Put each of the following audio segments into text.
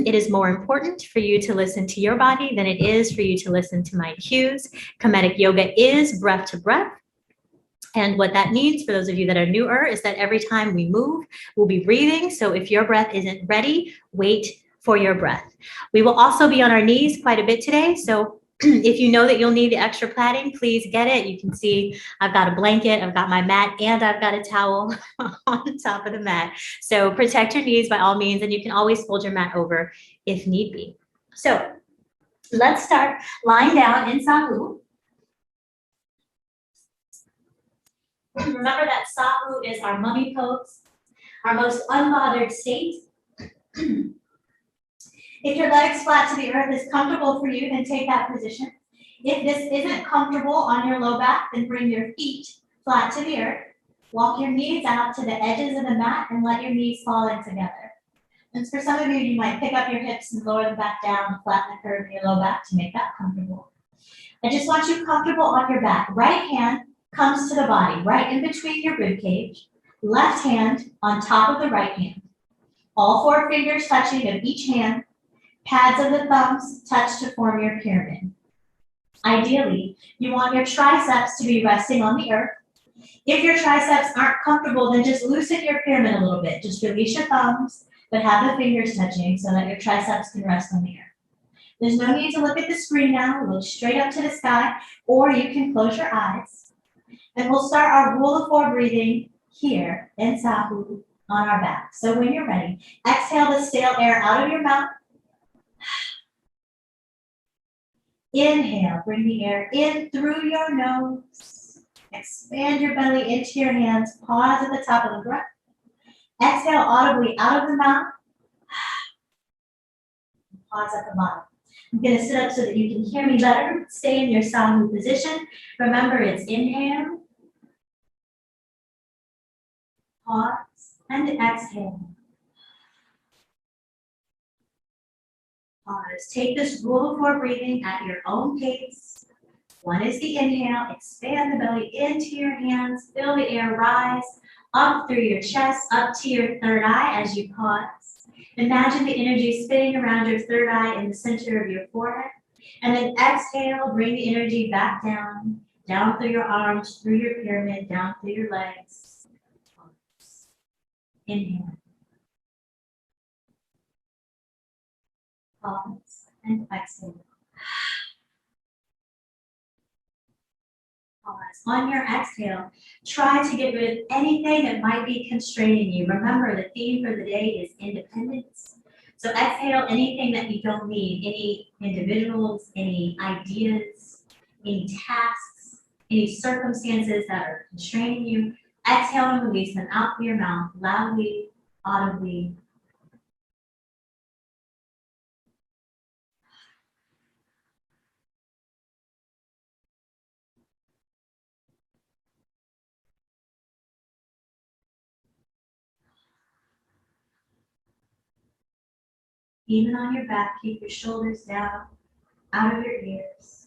It is more important for you to listen to your body than it is for you to listen to my cues. Kemetic Yoga is breath to breath. And what that means for those of you that are newer is that every time we move, we'll be breathing. So if your breath isn't ready, wait for your breath. We will also be on our knees quite a bit today. So if you know that you'll need the extra padding, please get it. You can see I've got a blanket, I've got my mat, and I've got a towel on top of the mat. So protect your knees by all means, and you can always fold your mat over if need be. So let's start lying down in Sahu. Remember that Sahu is our mummy pose, our most unbothered state. If your legs flat to the earth is comfortable for you, then take that position. If this isn't comfortable on your low back, then bring your feet flat to the earth. Walk your knees out to the edges of the mat and let your knees fall in together. And for some of you, you might pick up your hips and lower them back down, flatten the curve in your low back to make that comfortable. I just want you comfortable on your back. Right hand comes to the body, right in between your rib cage. Left hand on top of the right hand. All 4 fingers touching of each hand. Pads of the thumbs touch to form your pyramid. Ideally, you want your triceps to be resting on the earth. If your triceps aren't comfortable, then just loosen your pyramid a little bit. Just release your thumbs, but have the fingers touching so that your triceps can rest on the earth. There's no need to look at the screen now. Look straight up to the sky, or you can close your eyes. And we'll start our rule of 4 breathing here in Sahu on our back. So when you're ready, exhale the stale air out of your mouth. Inhale, bring the air in through your nose. Expand your belly into your hands. Pause at the top of the breath. Exhale audibly out of the mouth. Pause at the bottom. I'm going to sit up so that you can hear me better. Stay in your Sahu position. Remember, it's inhale, pause, and exhale. Pause. Take this rule of 4 breathing at your own pace. 1 is the inhale. Expand the belly into your hands. Feel the air rise up through your chest, up to your third eye as you pause. Imagine the energy spinning around your third eye in the center of your forehead. And then exhale, bring the energy back down, down through your arms, through your pyramid, down through your legs. Pause. Inhale. Pause and exhale. Pause. On your exhale, try to get rid of anything that might be constraining you. Remember, the theme for the day is independence. So exhale anything that you don't need, any individuals, any ideas, any tasks, any circumstances that are constraining you. Exhale and release them out through your mouth, loudly, audibly. Even on your back, keep your shoulders down, out of your ears.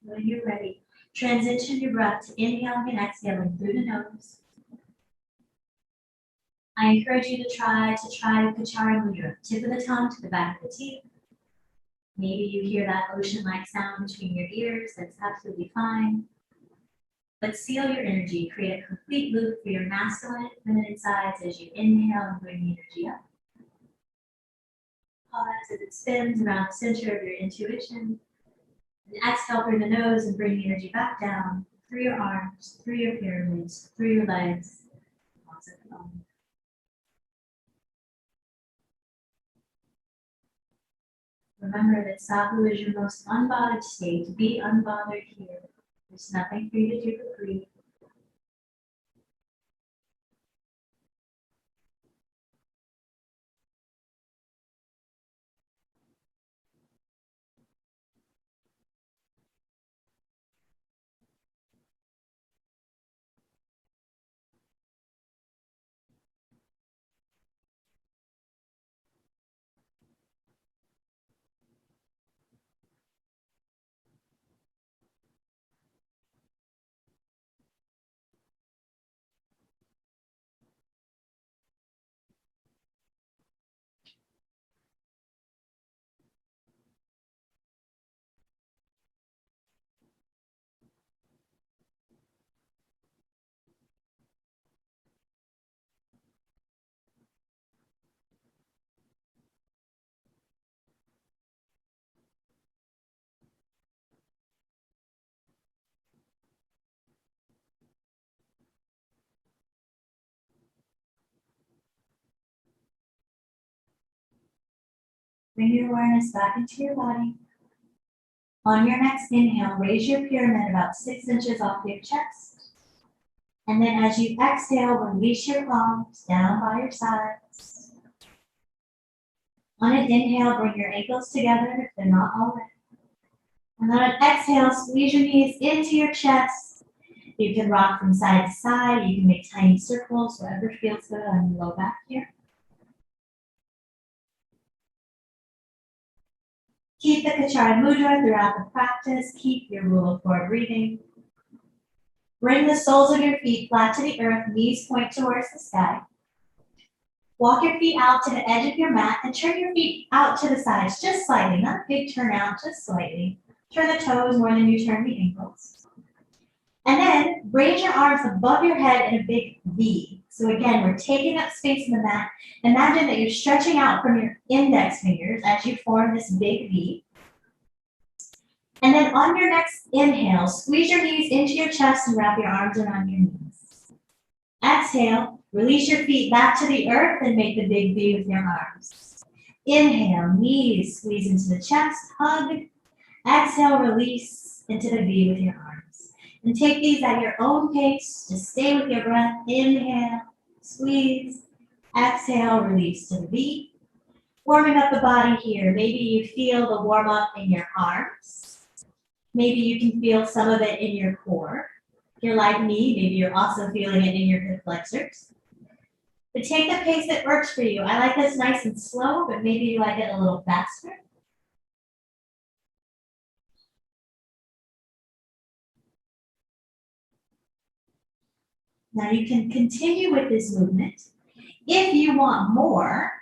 When you're ready, transition your breath to inhaling and exhaling through the nose. I encourage you to try Kachara Mudra. Tip of the tongue to the back of the teeth. Maybe you hear that ocean-like sound between your ears. That's absolutely fine. But seal your energy. Create a complete loop for your masculine, feminine sides as you inhale and bring the energy up. Pause as it spins around the center of your intuition. And exhale through the nose and bring the energy back down through your arms, through your pyramids, through your legs. Pause at the bottom. Remember that Sahu is your most unbothered state. Be unbothered here. There's nothing for you to do but breathe. Bring your awareness back into your body. On your next inhale, raise your pyramid about 6 inches off your chest. And then as you exhale, release your palms down by your sides. On an inhale, bring your ankles together if they're not already. And on an exhale, squeeze your knees into your chest. You can rock from side to side. You can make tiny circles, whatever feels good on your low back here. Keep the Kachara Mudra throughout the practice. Keep your rule of 4 breathing. Bring the soles of your feet flat to the earth, knees point towards the sky. Walk your feet out to the edge of your mat and turn your feet out to the sides, just slightly, not a big turnout, just slightly. Turn the toes more than you turn the ankles. And then raise your arms above your head in a big V. So again, we're taking up space in the mat. Imagine that you're stretching out from your index fingers as you form this big V. And then on your next inhale, squeeze your knees into your chest and wrap your arms around your knees. Exhale, release your feet back to the earth and make the big V with your arms. Inhale, knees squeeze into the chest, hug. Exhale, release into the V with your arms. And take these at your own pace. Just stay with your breath. Inhale, squeeze. Exhale, release to the V. Warming up the body here. Maybe you feel the warm up in your arms. Maybe you can feel some of it in your core. If you're like me, maybe you're also feeling it in your hip flexors. But take the pace that works for you. I like this nice and slow, but maybe you like it a little faster. Now you can continue with this movement. If you want more,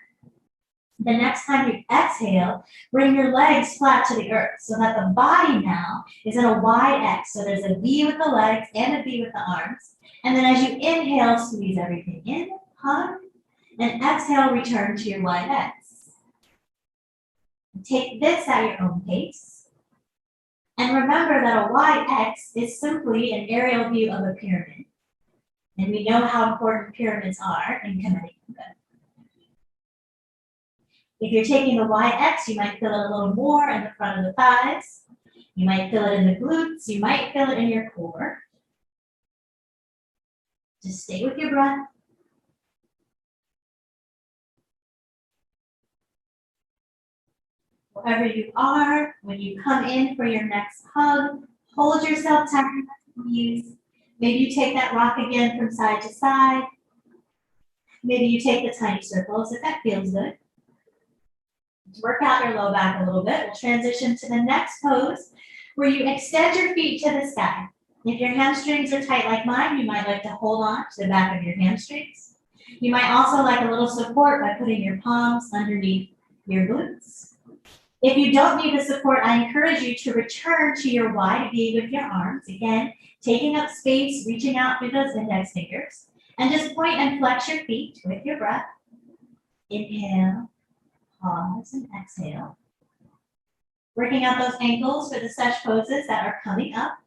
the next time you exhale, bring your legs flat to the earth so that the body now is in a wide X. So there's a V with the legs and a V with the arms. And then as you inhale, squeeze everything in, hug, and exhale, return to your wide X. Take this at your own pace. And remember that a wide X is simply an aerial view of a pyramid. And we know how important pyramids are in Kemetic Yoga. If you're taking the wide X, you might feel it a little more in the front of the thighs. You might feel it in the glutes. You might feel it in your core. Just stay with your breath. Wherever you are, when you come in for your next hug, hold yourself tight on the knees. Maybe you take that rock again from side to side. Maybe you take the tiny circles if that feels good. Work out your low back a little bit. We'll transition to the next pose where you extend your feet to the sky. If your hamstrings are tight like mine, you might like to hold on to the back of your hamstrings. You might also like a little support by putting your palms underneath your glutes. If you don't need the support, I encourage you to return to your wide V with your arms. Again, taking up space, reaching out through those index fingers. And just point and flex your feet with your breath. Inhale, pause, and exhale. Working out those ankles for the sesh poses that are coming up.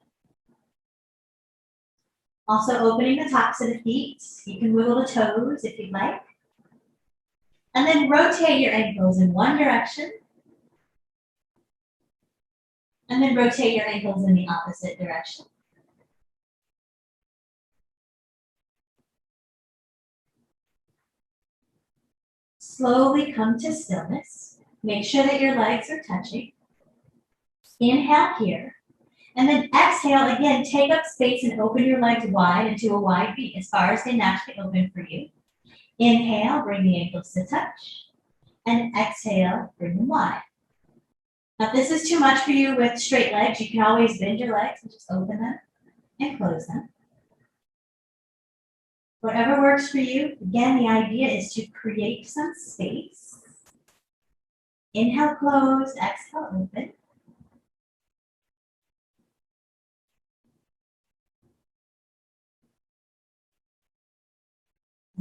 Also opening the tops of the feet. You can wiggle the toes if you'd like. And then rotate your ankles in one direction. And then rotate your ankles in the opposite direction. Slowly come to stillness. Make sure that your legs are touching. Inhale here. And then exhale, again, take up space and open your legs wide into a wide V, as far as they naturally open for you. Inhale, bring the ankles to touch. And exhale, bring them wide. Now, if this is too much for you with straight legs, you can always bend your legs and just open them and close them. Whatever works for you. Again, the idea is to create some space. Inhale, close, exhale, open.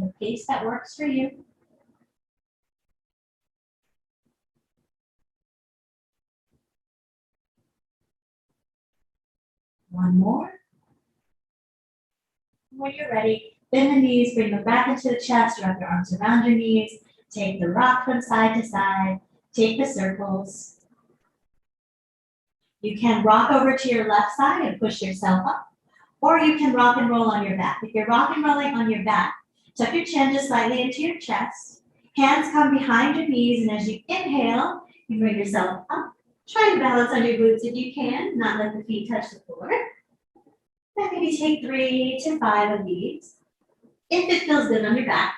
The pace that works for you. One more. When you're ready, bend the knees, bring them back into the chest, wrap your arms around your knees, take the rock from side to side, take the circles. You can rock over to your left side and push yourself up, or you can rock and roll on your back. If you're rock and rolling on your back, tuck your chin just slightly into your chest, hands come behind your knees, and as you inhale, you bring yourself up. Try to balance on your glutes if you can, not let the feet touch the floor. Then maybe take 3 to 5 of these. If it feels good on your back.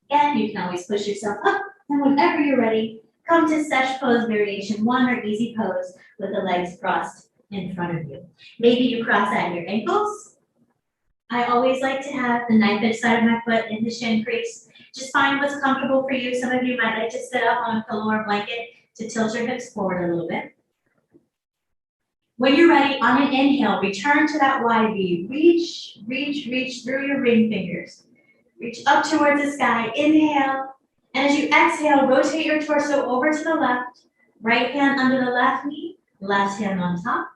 Again, you can always push yourself up, and whenever you're ready, come to sesh pose variation 1 or easy pose with the legs crossed in front of you. Maybe you cross at your ankles. I always like to have the knife edge side of my foot in the shin crease. Just find what's comfortable for you. Some of you might like to sit up on a pillow or blanket to tilt your hips forward a little bit. When you're ready, on an inhale, return to that wide V. Reach, reach, reach through your ring fingers. Reach up towards the sky. Inhale. And as you exhale, rotate your torso over to the left. Right hand under the left knee. Left hand on top.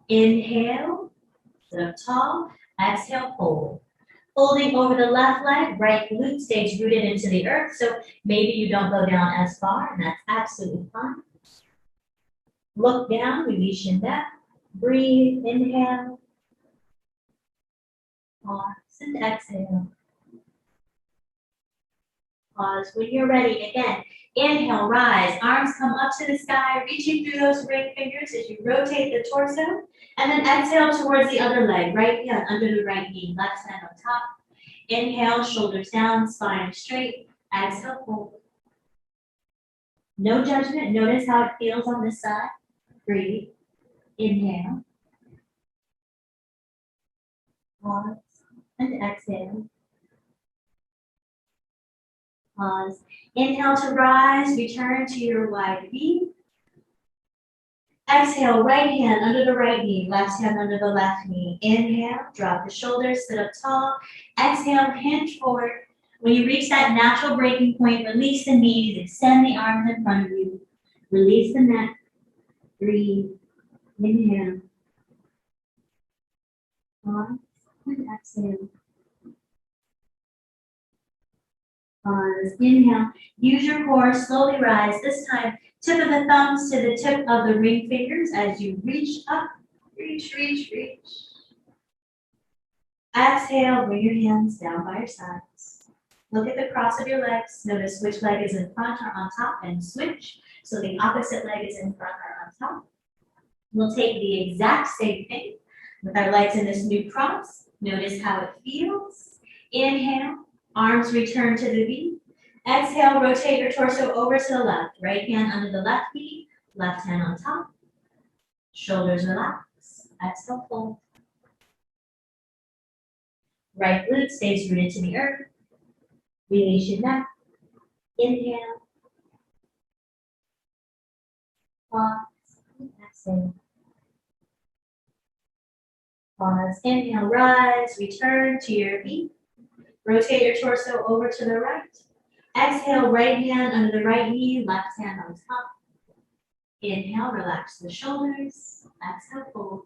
Inhale. Sit up tall. Exhale, fold. Folding over the left leg, right glute stays rooted into the earth, so maybe you don't go down as far, and that's absolutely fine. Look down, release your neck. Breathe, inhale. Pause and exhale. Pause when you're ready. Again, inhale, rise. Arms come up to the sky, reaching through those ring fingers as you rotate the torso. And then exhale towards the other leg. Right hand under the right knee, left hand on top. Inhale, shoulders down, spine straight. Exhale, fold. No judgment. Notice how it feels on this side. Breathe. Inhale. Pause. And exhale. Pause. Inhale to rise. Return to your wide V. Exhale, right hand under the right knee, left hand under the left knee. Inhale, drop the shoulders, sit up tall. Exhale, hinge forward. When you reach that natural breaking point, release the knees, extend the arms in front of you. Release the neck. Breathe. Inhale. Pause and exhale. Pause. Inhale. Use your core. Slowly rise. This time, tip of the thumbs to the tip of the ring fingers as you reach up. Reach, reach, reach. Exhale. Bring your hands down by your sides. Look at the cross of your legs. Notice which leg is in front or on top and switch. So the opposite leg is in front or on top. We'll take the exact same thing with our legs in this new cross. Notice how it feels. Inhale. Arms return to the V. Exhale, rotate your torso over to the left. Right hand under the left knee, left hand on top. Shoulders relax. Exhale, fold. Right glute stays rooted to the earth. Release your neck. Inhale. Pause. Exhale. Pause. Inhale, rise. Return to your feet. Rotate your torso over to the right. Exhale, right hand under the right knee, left hand on top. Inhale, relax the shoulders. Exhale, fold.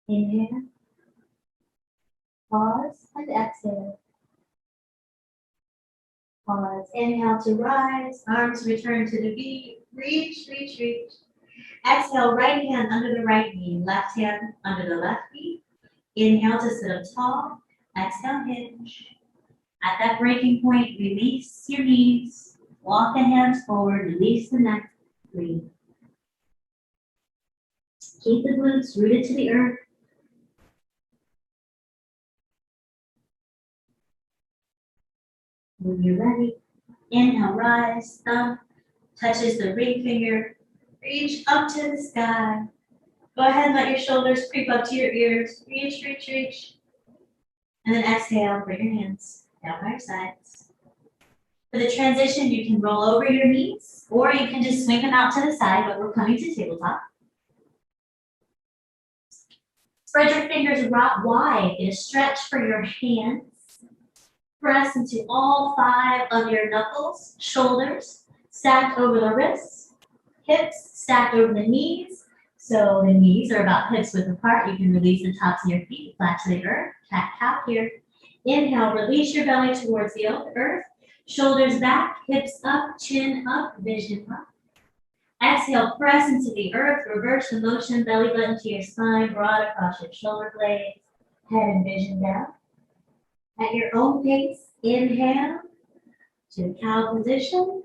Inhale. Pause and exhale. Pause. Inhale to rise. Arms return to the V. Reach, reach, reach. Exhale, right hand under the right knee, left hand under the left knee. Inhale to sit up tall. Exhale, hinge. At that breaking point, release your knees. Walk the hands forward. Release the neck. Breathe. Keep the glutes rooted to the earth. When you're ready, inhale, rise. Thumb touches the ring finger. Reach up to the sky. Go ahead and let your shoulders creep up to your ears. Reach, reach, reach. And then exhale, bring your hands down by your sides. For the transition, you can roll over your knees, or you can just swing them out to the side, but we're coming to tabletop. Spread your fingers wide. Get a stretch for your hands. Press into all 5 of your knuckles, shoulders, stacked over the wrists, hips stacked over the knees. So the knees are about hips width apart. You can release the tops of your feet flat to the earth. Cat-cow here. Inhale, release your belly towards the earth. Shoulders back, hips up, chin up, vision up. Exhale, press into the earth. Reverse the motion, belly button to your spine, broad across your shoulder blades, head and vision down. At your own pace, inhale to cow position.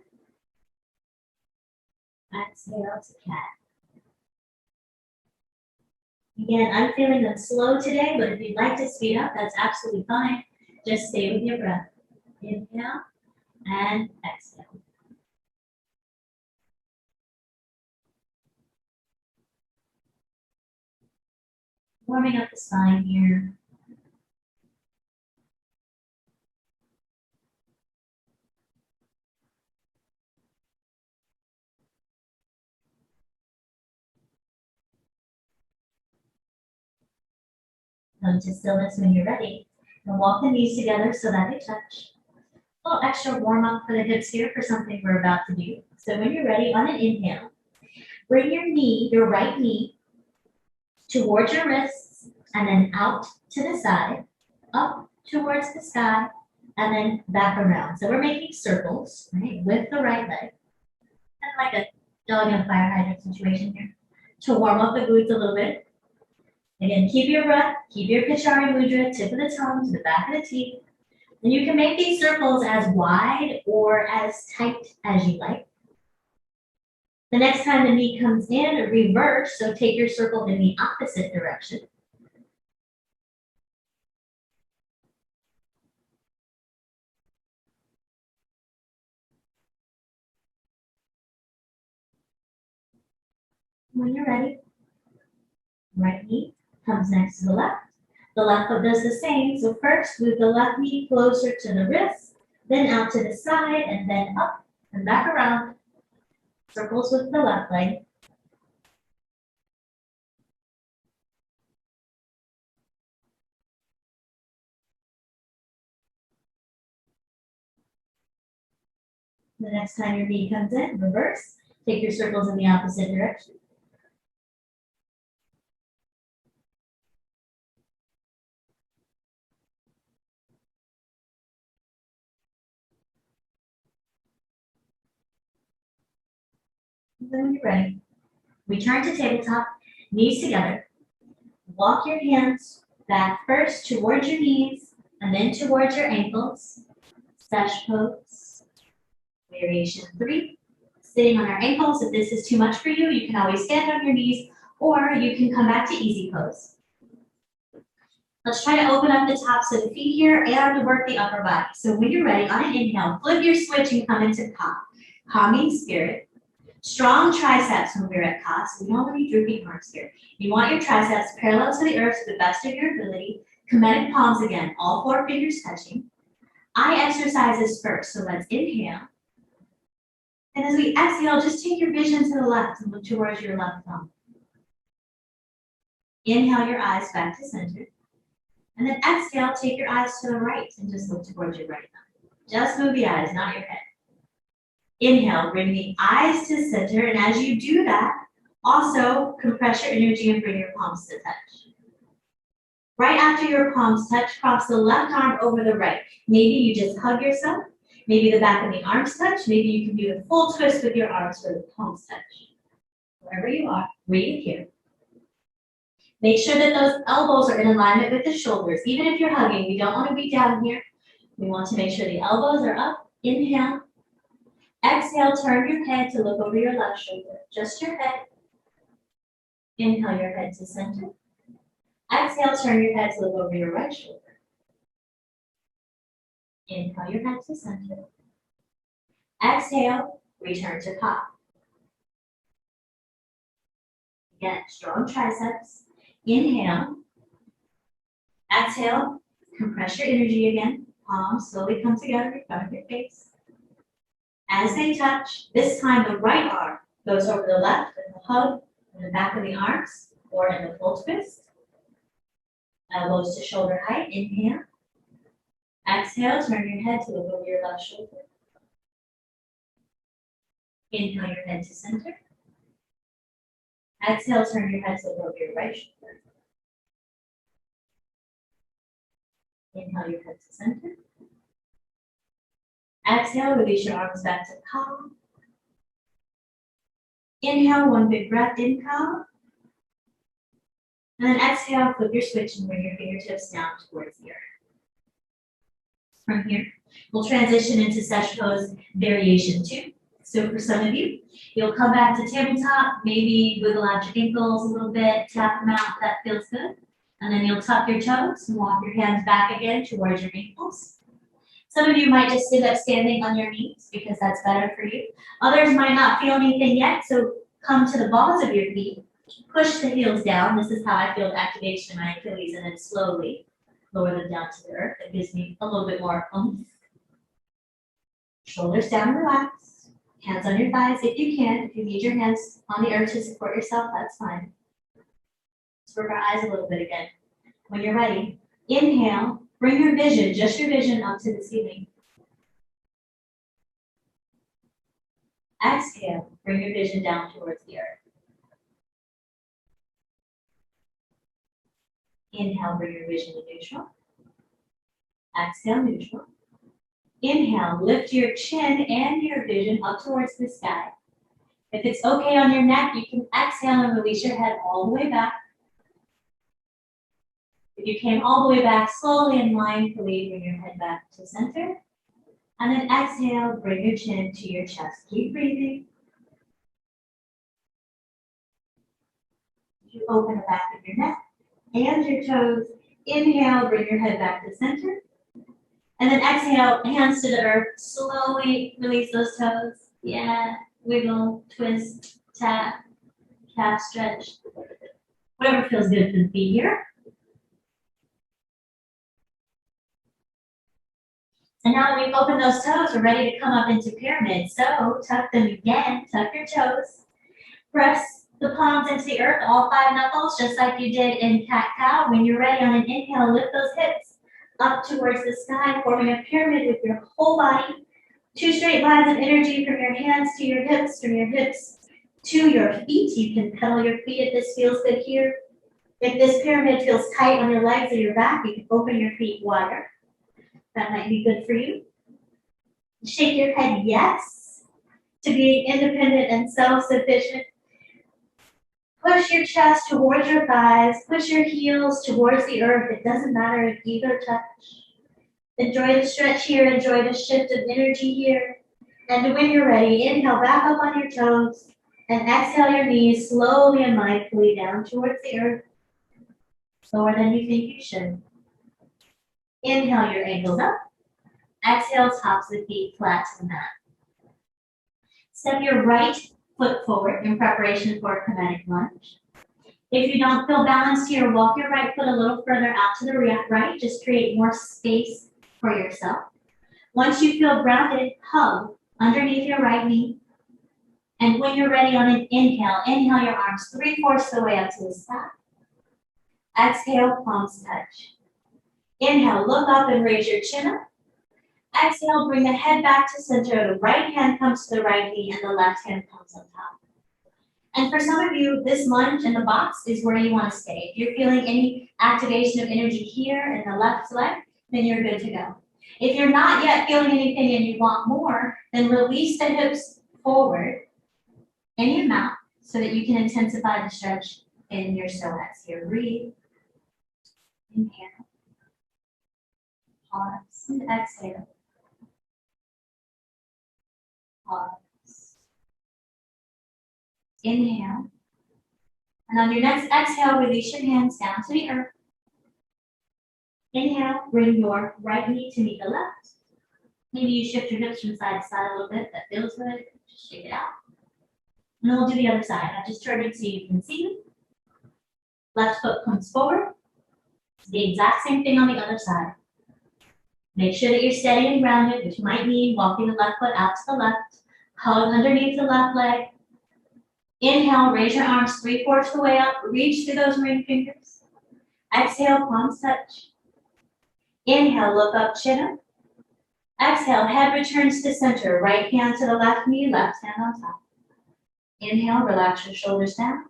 Exhale to cat. Again, I'm feeling them slow today, but if you'd like to speed up, that's absolutely fine. Just stay with your breath. Inhale and exhale. Warming up the spine here. Come to stillness when you're ready. And walk the knees together so that they touch. A little extra warm up for the hips here for something we're about to do. So when you're ready, on an inhale, bring your right knee towards your wrists and then out to the side, up towards the sky, and then back around. So we're making circles, right, with the right leg. Kind of like a dog in a fire hydrant situation here. To warm up the glutes a little bit. Again, keep your breath, keep your Kachari Mudra, tip of the tongue to the back of the teeth. And you can make these circles as wide or as tight as you like. The next time the knee comes in, reverse, so take your circle in the opposite direction. When you're ready, right knee comes next to the left. The left foot does the same. So first, move the left knee closer to the wrist, then out to the side, and then up and back around. Circles with the left leg. The next time your knee comes in, reverse. Take your circles in the opposite direction. And then when you're ready, return to tabletop, knees together. Walk your hands back first towards your knees and then towards your ankles. Sesh pose. Variation 3. Sitting on our ankles. If this is too much for you, you can always stand on your knees or you can come back to easy pose. Let's try to open up the tops of the feet here and work the upper body. So when you're ready, on an inhale, flip your switch and come into calm. Calming spirit. Strong triceps when we're at cot, so we don't want to be drooping arms here. You want your triceps parallel to the earth to the best of your ability. Kemetic palms again, all 4 fingers touching. Eye exercises first, so let's inhale. And as we exhale, just take your vision to the left and look towards your left thumb. Inhale your eyes back to center. And then exhale, take your eyes to the right and just look towards your right thumb. Just move the eyes, not your head. Inhale, bring the eyes to center, and as you do that, also compress your energy and bring your palms to touch. Right after your palms touch, cross the left arm over the right. Maybe you just hug yourself. Maybe the back of the arms touch. Maybe you can do the full twist with your arms where the palms touch. Wherever you are, breathe here. Make sure that those elbows are in alignment with the shoulders. Even if you're hugging, we don't want to be down here. We want to make sure the elbows are up. Inhale. Exhale, turn your head to look over your left shoulder. Just your head. Inhale your head to center. Exhale, turn your head to look over your right shoulder. Inhale your head to center. Exhale, return to cot. Again, strong triceps. Inhale. Exhale, compress your energy again. Palms slowly come together in front of your face. As they touch, this time the right arm goes over the left in the hug in the back of the arms or in the full twist. Elbows to shoulder height. Inhale. Exhale, turn your head to look over your left shoulder. Inhale your head to center. Exhale, turn your head to look over your right shoulder. Inhale your head to center. Exhale, release your arms back to calm. Inhale, one big breath in calm. And then exhale, flip your switch and bring your fingertips down towards the earth. From here, we'll transition into Sesh Pose Variation 2. So for some of you, you'll come back to tabletop, maybe wiggle out your ankles a little bit, tap them out, that feels good. And then you'll tuck your toes and walk your hands back again towards your ankles. Some of you might just sit up standing on your knees because that's better for you. Others might not feel anything yet, so come to the balls of your feet, push the heels down. This is how I feel activation in my Achilles, and then slowly lower them down to the earth. It gives me a little bit more oomph. Shoulders down, relax. Hands on your thighs if you can. If you need your hands on the earth to support yourself, that's fine. Let's work our eyes a little bit again. When you're ready, inhale, bring your vision, just your vision, up to the ceiling. Exhale, bring your vision down towards the earth. Inhale, bring your vision to neutral. Exhale, neutral. Inhale, lift your chin and your vision up towards the sky. If it's okay on your neck, you can exhale and release your head all the way back. If you came all the way back, slowly and mindfully bring your head back to center. And then exhale, bring your chin to your chest. Keep breathing. You open the back of your neck and your toes. Inhale, bring your head back to center. And then exhale, hands to the earth. Slowly release those toes. Yeah, wiggle, twist, tap, calf stretch. Whatever feels good for the feet here. And now that we've opened those toes, we're ready to come up into pyramid. So tuck them again, tuck your toes. Press the palms into the earth, all 5 knuckles, just like you did in cat-cow. When you're ready on an inhale, lift those hips up towards the sky, forming a pyramid with your whole body. 2 straight lines of energy from your hands to your hips, from your hips to your feet. You can pedal your feet if this feels good here. If this pyramid feels tight on your legs or your back, you can open your feet wider. That might be good for you. Shake your head yes to being independent and self-sufficient. Push your chest towards your thighs. Push your heels towards the earth. It doesn't matter if either touch. Enjoy the stretch here. Enjoy the shift of energy here. And when you're ready, inhale back up on your toes and exhale your knees slowly and mindfully down towards the earth. Slower than you think you should. Inhale your ankles up. Exhale, tops of the feet flat to the mat. Step your right foot forward in preparation for a Kemetic lunge. If you don't feel balanced here, walk your right foot a little further out to the right, just create more space for yourself. Once you feel grounded, hug underneath your right knee. And when you're ready on an inhale, inhale your arms 3/4 the way up to the sky. Exhale, palms touch. Inhale, look up and raise your chin up. Exhale, bring the head back to center. The right hand comes to the right knee and the left hand comes on top. And for some of you, this lunge in the box is where you want to stay. If you're feeling any activation of energy here in the left leg, then you're good to go. If you're not yet feeling anything and you want more, then release the hips forward in your mouth so that you can intensify the stretch in your psoas. Here, breathe. Inhale. Pause and exhale. Pause. Inhale. And on your next exhale, release your hands down to the earth. Inhale, bring your right knee to meet the left. Maybe you shift your hips from side to side a little bit. That feels good. Just shake it out. And then we'll do the other side. I just turned it so you can see. Left foot comes forward. It's the exact same thing on the other side. Make sure that you're steady and grounded, which might mean walking the left foot out to the left. Hug underneath the left leg. Inhale, raise your arms 3/4 the way up. Reach through those ring fingers. Exhale, palms touch. Inhale, look up, chin up. Exhale, head returns to center. Right hand to the left knee, left hand on top. Inhale, relax your shoulders down.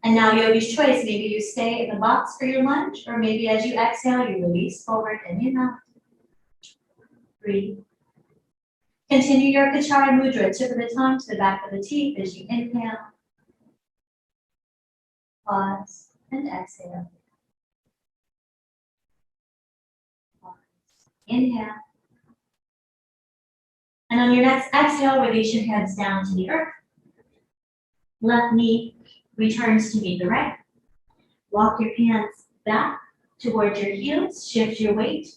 And now yogi's choice. Maybe you stay in the box for your lunge, or maybe as you exhale, you release forward in your mouth. Breathe. Continue your Kachari Mudra, tip of the tongue to the back of the teeth as you inhale. Pause and exhale. Pause. Inhale. And on your next exhale, release your hands down to the earth. Left knee returns to meet the right. Walk your hands back towards your heels. Shift your weight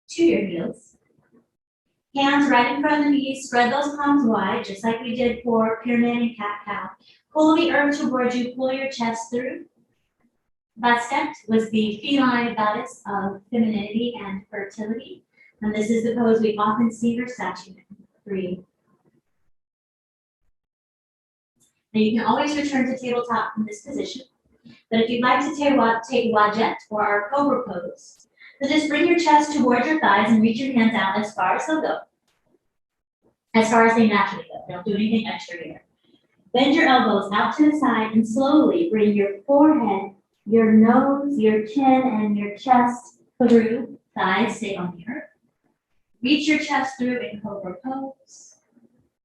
to your heels. Hands right in front of the knees. Spread those palms wide, just like we did for pyramid and cat-cow. Pull the earth towards you. Pull your chest through. Bastet was the feline goddess of femininity and fertility. And this is the pose we often see her statue in. Breathe. Now you can always return to tabletop from this position. But if you'd like to take Wajet or our cobra pose, then just bring your chest towards your thighs and reach your hands out as far as they'll go. As far as they naturally go. Don't do anything extra here. Bend your elbows out to the side and slowly bring your forehead, your nose, your chin, and your chest through. Thighs stay on the earth. Reach your chest through in cobra pose.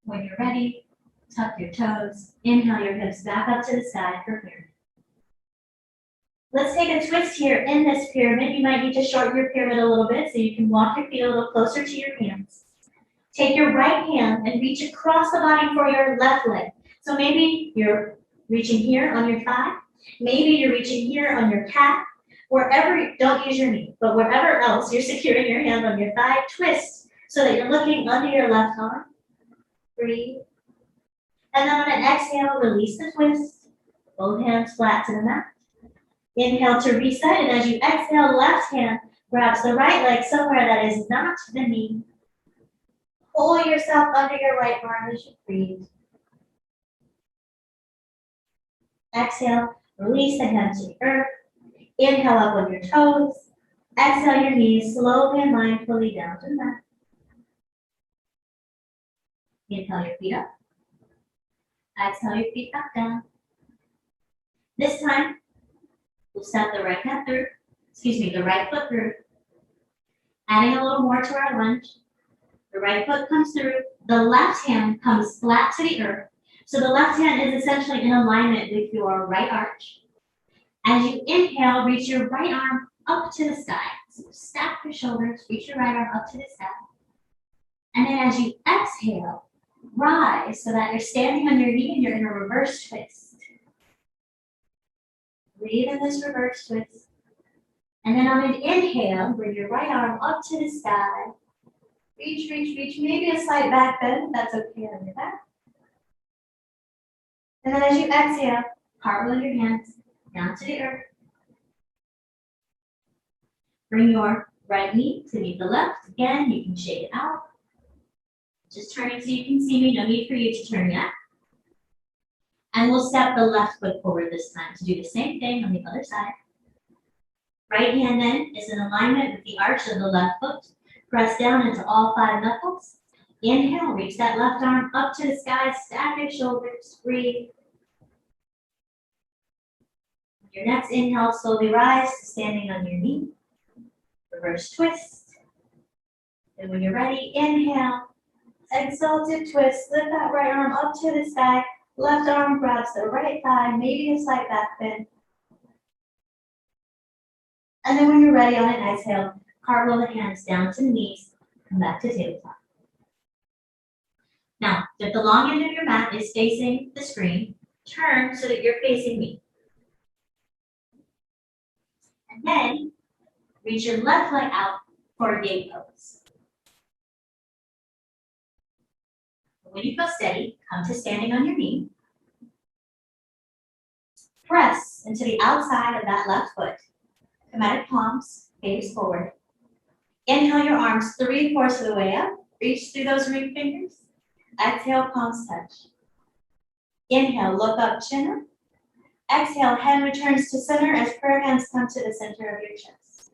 When you're ready, tuck your toes. Inhale your hips back up to the sky for pyramid. Let's take a twist here in this pyramid. You might need to shorten your pyramid a little bit so you can walk your feet a little closer to your hands. Take your right hand and reach across the body for your left leg. So maybe you're reaching here on your thigh. Maybe you're reaching here on your calf. Wherever, don't use your knee, but wherever else you're securing your hand on your thigh, twist so that you're looking under your left arm. Breathe. And then on an exhale, release the twist. Both hands flat to the mat. Inhale to reset, and as you exhale, left hand grabs the right leg somewhere that is not the knee. Pull yourself under your right arm as you breathe. Exhale, release the hands to the earth. Inhale up on your toes. Exhale your knees slowly and mindfully down to the mat. Inhale your feet up. Exhale your feet back down. This time, we'll step the right hand through, the right foot through. Adding a little more to our lunge. The right foot comes through. The left hand comes flat to the earth. So the left hand is essentially in alignment with your right arch. As you inhale, reach your right arm up to the sky. So stack your shoulders, reach your right arm up to the sky. And then as you exhale, rise so that you're standing on your knee and you're in a reverse twist. Breathe in this reverse twist. And then on an inhale, bring your right arm up to the sky. Reach, reach, reach. Maybe a slight back bend. That's okay on your back. And then as you exhale, cartwheel your hands down to the earth. Bring your right knee to meet the left. Again, you can shake it out. Just turn it so you can see me. No need for you to turn yet. And we'll step the left foot forward this time to do the same thing on the other side. Right hand then is in alignment with the arch of the left foot. Press down into all 5 knuckles. Inhale, reach that left arm up to the sky. Stack your shoulders. Breathe. Your next inhale, slowly rise to standing on your knee. Reverse twist. And when you're ready, inhale. Exalted twist. Lift that right arm up to the sky. Left arm grabs the right thigh, maybe a slight back bend. And then when you're ready on an exhale, cartwheel the hands down to the knees. Come back to tabletop. Now, if the long end of your mat is facing the screen, turn so that you're facing me. And then reach your left leg out for a gate pose. When you feel steady, come to standing on your knee. Press into the outside of that left foot. Kemetic palms, face forward. Inhale your arms 3/4 of the way up. Reach through those ring fingers. Exhale, palms touch. Inhale, look up, chin up. Exhale, head returns to center as prayer hands come to the center of your chest.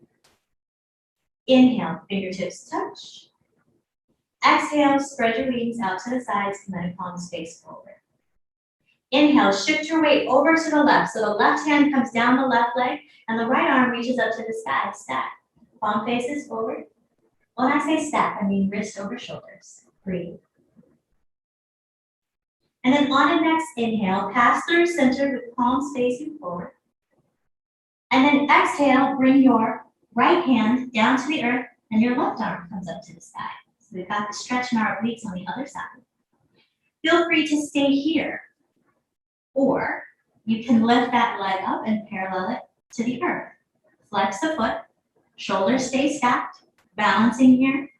Inhale, fingertips touch. Exhale, spread your wings out to the sides, kemetic palms face forward. Inhale, shift your weight over to the left. So the left hand comes down the left leg and the right arm reaches up to the sky. Stack. Palm faces forward. When I say stack, I mean wrist over shoulders. Breathe. And then on the next inhale, pass through center with palms facing forward. And then exhale, bring your right hand down to the earth and your left arm comes up to the sky. So we've got the stretch in our obliques on the other side. Feel free to stay here. Or you can lift that leg up and parallel it to the earth. Flex the foot, shoulders stay stacked, balancing here,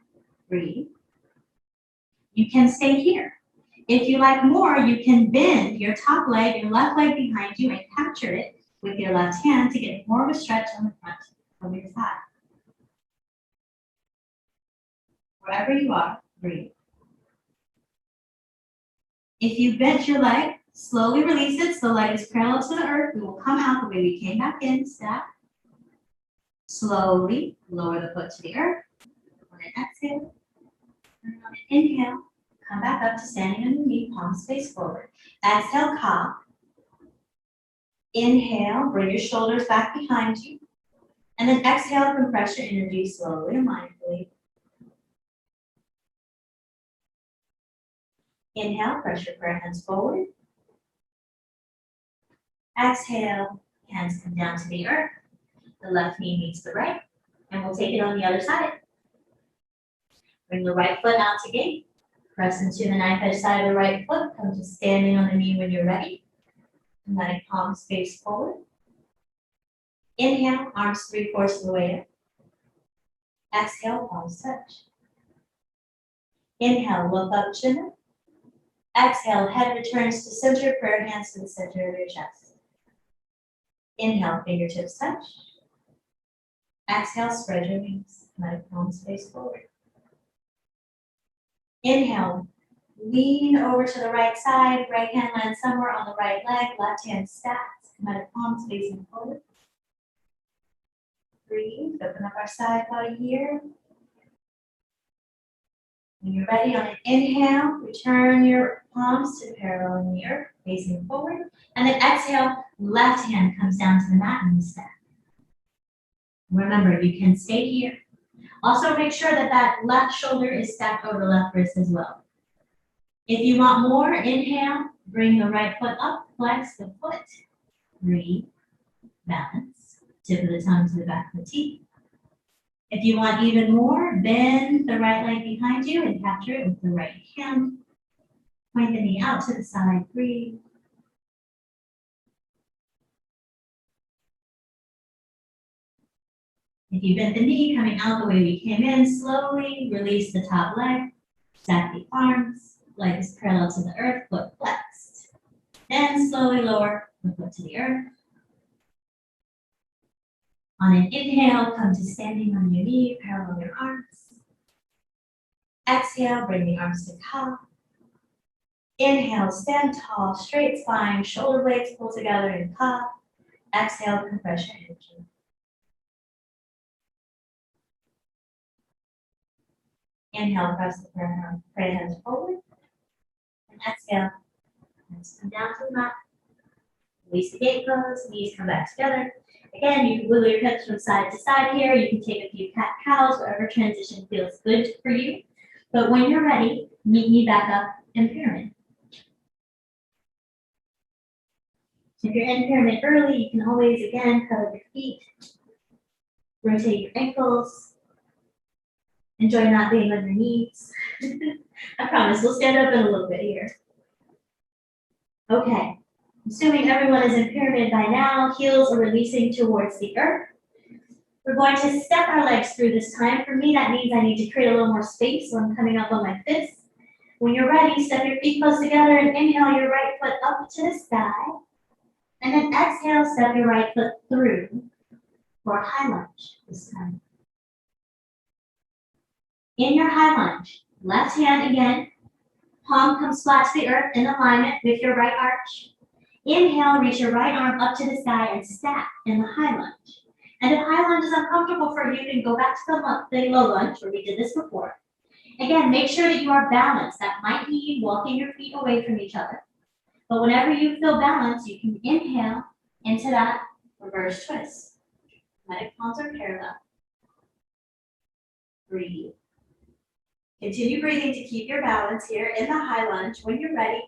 breathe. You can stay here. If you like more, you can bend your top leg, your left leg behind you and capture it with your left hand to get more of a stretch on the front of your thigh. Wherever you are, breathe. If you bent your leg, slowly release it so the leg is parallel to the earth. We will come out the way we came back in, stack. Slowly lower the foot to the earth. On an exhale, and on an inhale, come back up to standing on your knee, palms face forward. Exhale, cock. Inhale, bring your shoulders back behind you. And then exhale, compress your energy slowly and mindfully. Inhale, press your prayer hands forward. Exhale, hands come down to the earth. The left knee meets the right, and we'll take it on the other side. Bring the right foot out to gate. Press into the knife edge side of the right foot. Come to standing on the knee when you're ready. Kemetic palms face forward. Inhale, arms 3/4 of the way up. Exhale, palms touch. Inhale, look up, chin up. Exhale, head returns to center, prayer hands to the center of your chest. Inhale, fingertips touch. Exhale, spread your wings. Kemetic palms face forward. Inhale, lean over to the right side. Right hand lands somewhere on the right leg. Left hand stacks. Kemetic palms facing forward. Breathe. Open up our side body here. When you're ready, on an inhale, return your palms to parallel in the earth, facing forward. And then exhale, left hand comes down to the mat and you stack. Remember, you can stay here. Also, make sure that that left shoulder is stacked over the left wrist as well. If you want more, inhale, bring the right foot up, flex the foot. Breathe, balance. Tip of the tongue to the back of the teeth. If you want even more, bend the right leg behind you and capture it with the right hand. Point the knee out to the side, breathe. If you bend the knee, coming out the way we came in, slowly release the top leg, stack the arms, leg is parallel to the earth, foot flexed. Then slowly lower the foot to the earth. On an inhale, come to standing on your knee, parallel your arms. Exhale, bring the arms to top. Inhale, stand tall, straight spine, shoulder blades pull together in top. Exhale, compress your energy. Inhale, press the prayer hands forward. And exhale, hands come down to the mat. Release the gate pose, knees come back together. Again, you can wiggle your hips from side to side here. You can take a few cat-cows, whatever transition feels good for you. But when you're ready, meet me back up in pyramid. If you're in pyramid early, you can always, again, cover your feet, rotate your ankles, enjoy not being on your knees. I promise, we'll stand up in a little bit here. Okay, assuming everyone is in pyramid by now, heels are releasing towards the earth. We're going to step our legs through this time. For me, that means I need to create a little more space so I'm coming up on my fists. When you're ready, step your feet close together and inhale your right foot up to the sky. And then exhale, step your right foot through for a high lunge this time. In your high lunge, left hand again, palm comes flat to the earth in alignment with your right arch. Inhale, reach your right arm up to the sky and stack in the high lunge. And if high lunge is uncomfortable for you, you can go back to the low lunge where we did this before. Again, make sure that you are balanced. That might mean walking your feet away from each other. But whenever you feel balanced, you can inhale into that reverse twist. Kemetic palms are parallel. Breathe. Continue breathing to keep your balance here in the high lunge. When you're ready,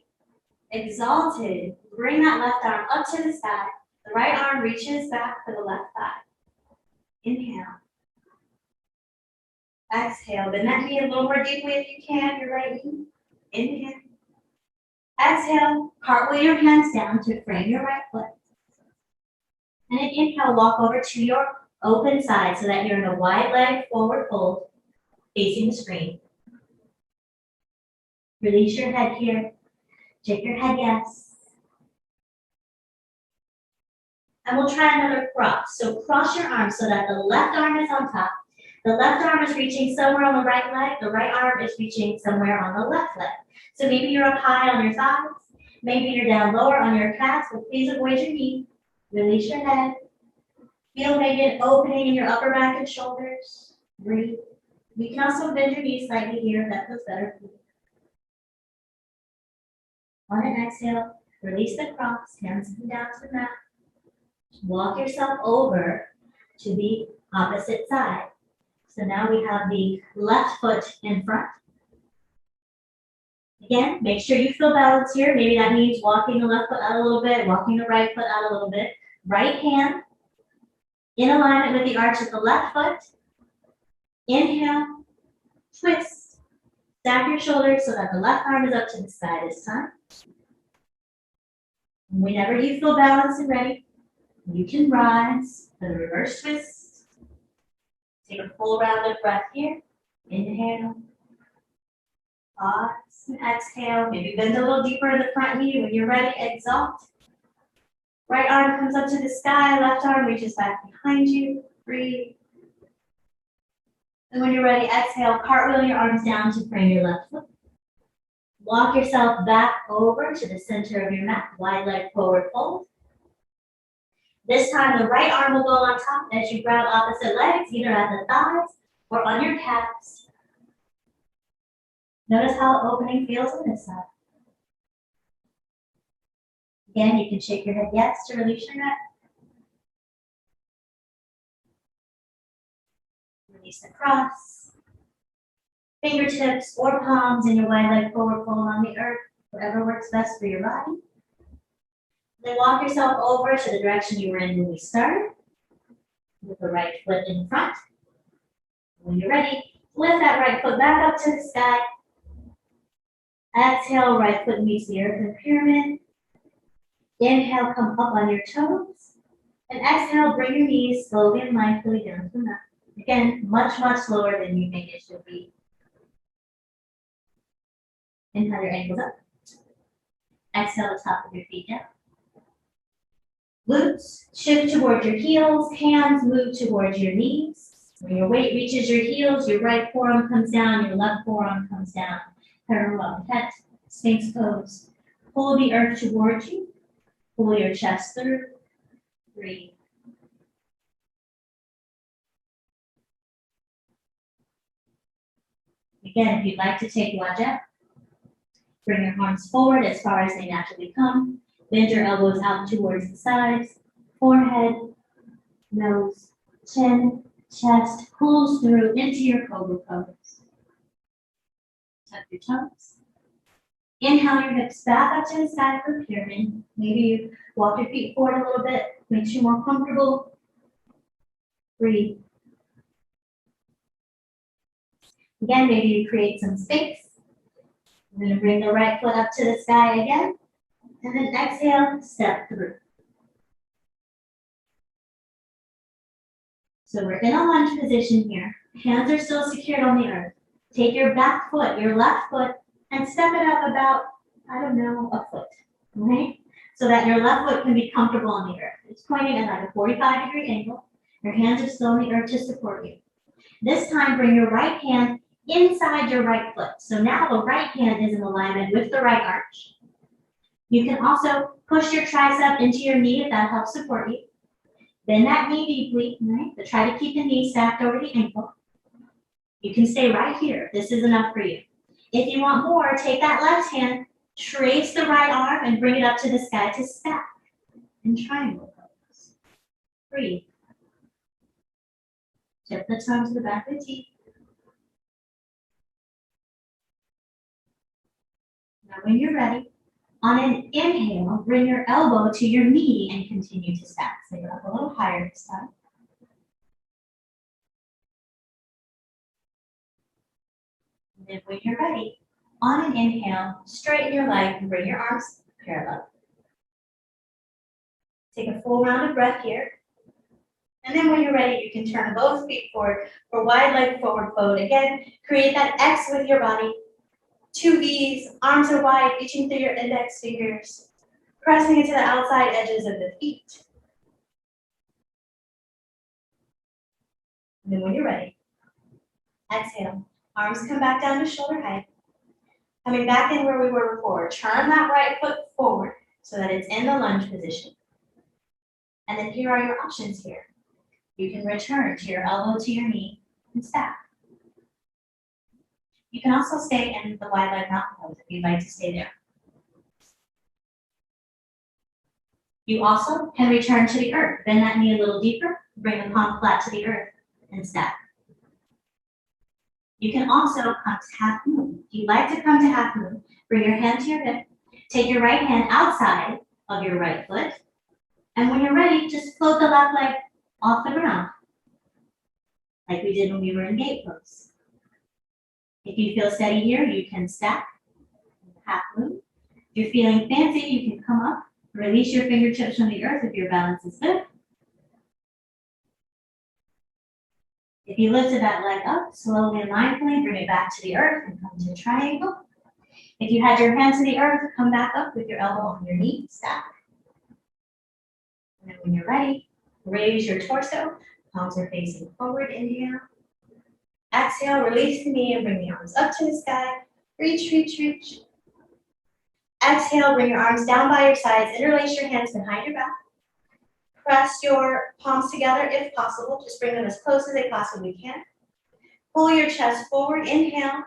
exalted, bring that left arm up to the sky. The right arm reaches back for the left thigh. Inhale. Exhale. Bend that knee a little more deeply if you can, your right knee. Inhale. Exhale. Cartwheel your hands down to frame your right foot. And then inhale, walk over to your open side so that you're in a wide leg forward fold facing the screen. Release your head here. Shake your head yes. And we'll try another cross. So cross your arms so that the left arm is on top. The left arm is reaching somewhere on the right leg. The right arm is reaching somewhere on the left leg. So maybe you're up high on your thighs. Maybe you're down lower on your calves, but please avoid your knee. Release your head. Feel maybe an opening in your upper back and shoulders. Breathe. You can also bend your knees slightly here if that feels better for you. On an exhale, release the cross, hands come down to the mat. Walk yourself over to the opposite side. So now we have the left foot in front. Again, make sure you feel balance here. Maybe that means walking the left foot out a little bit, walking the right foot out a little bit. Right hand in alignment with the arch of the left foot. Inhale, twist. Stack your shoulders so that the left arm is up to the sky this time. Whenever you feel balanced and ready, you can rise for the reverse twist. Take a full round of breath here. Inhale. Pause and exhale. Maybe bend a little deeper in the front knee. When you're ready, exalt. Right arm comes up to the sky. Left arm reaches back behind you. Breathe. And when you're ready, exhale. Cartwheel your arms down to frame your left foot. Walk yourself back over to the center of your mat. Wide leg forward fold. This time, the right arm will go on top as you grab opposite legs, either at the thighs or on your calves. Notice how the opening feels on this side. Again, you can shake your head yes to release your neck. Release the cross. Fingertips or palms in your wide leg forward fold on the earth, whatever works best for your body. Then walk yourself over to the direction you were in when we started, with the right foot in front. When you're ready, lift that right foot back up to the sky. Exhale, right foot meets the earth in pyramid. Inhale, come up on your toes. And exhale, bring your knees slowly and mindfully down to the mat. Again, much, much slower than you think it should be. Inhale your ankles up. exhale the top of your feet down. Glutes, shift towards your heels, hands move towards your knees. When your weight reaches your heels, your right forearm comes down, your left forearm comes down. Parallel head, Sphinx pose. Pull the earth towards you. Pull your chest through. Breathe. Again, if you'd like to take Wajah, bring your arms forward as far as they naturally come. Bend your elbows out towards the sides. Forehead, nose, chin, chest pulls through into your Cobra pose. Tuck your toes. Inhale your hips back up to the side for pyramid. Maybe you walk your feet forward a little bit, makes you more comfortable. Breathe. Again, maybe you create some space. I'm going to bring the right foot up to the sky again. And then exhale, step through. So we're in a lunge position here. Hands are still secured on the earth. Take your back foot, your left foot, and step it up about, I don't know, a foot. Okay? So that your left foot can be comfortable on the earth. It's pointing at like a 45-degree angle. Your hands are still on the earth to support you. This time, bring your right hand inside your right foot. So now the right hand is in alignment with the right arch. You can also push your tricep into your knee if that helps support you. Bend that knee deeply, right? But try to keep the knee stacked over the ankle. You can stay right here. This is enough for you. If you want more, take that left hand, trace the right arm, and bring it up to the sky to stack in triangle pose. Breathe. Tip the tongue to the back of the teeth. Now when you're ready, on an inhale, bring your elbow to your knee and continue to stack. So you're up a little higher this time. And then when you're ready, on an inhale, straighten your leg and bring your arms parallel. Take a full round of breath here. And then when you're ready, you can turn both feet forward for wide leg forward fold. Again, create that X with your body. 2 V's, arms are wide, reaching through your index fingers. Pressing into the outside edges of the feet. And then when you're ready, exhale. Arms come back down to shoulder height. Coming back in where we were before. Turn that right foot forward so that it's in the lunge position. And then here are your options here. You can return to your elbow to your knee and stack. You can also stay in the wide leg mountain pose if you'd like to stay there. You also can return to the earth. Bend that knee a little deeper, bring the palm flat to the earth, and stack. You can also come to half moon. If you'd like to come to half moon, bring your hand to your hip, take your right hand outside of your right foot, and when you're ready, just float the left leg off the ground, like we did when we were in gate pose. If you feel steady here, you can stack, half moon. If you're feeling fancy, you can come up. Release your fingertips from the earth if your balance is good. If you lifted that leg up, slowly and mindfully, bring it back to the earth and come to a triangle. If you had your hand to the earth, come back up with your elbow on your knee, stack. And then when you're ready, raise your torso, palms are facing forward, inhale. Exhale, release the knee and bring the arms up to the sky. Reach, reach, reach. Exhale, bring your arms down by your sides, interlace your hands behind your back. Press your palms together if possible. Just bring them as close as they possibly can. Pull your chest forward, inhale.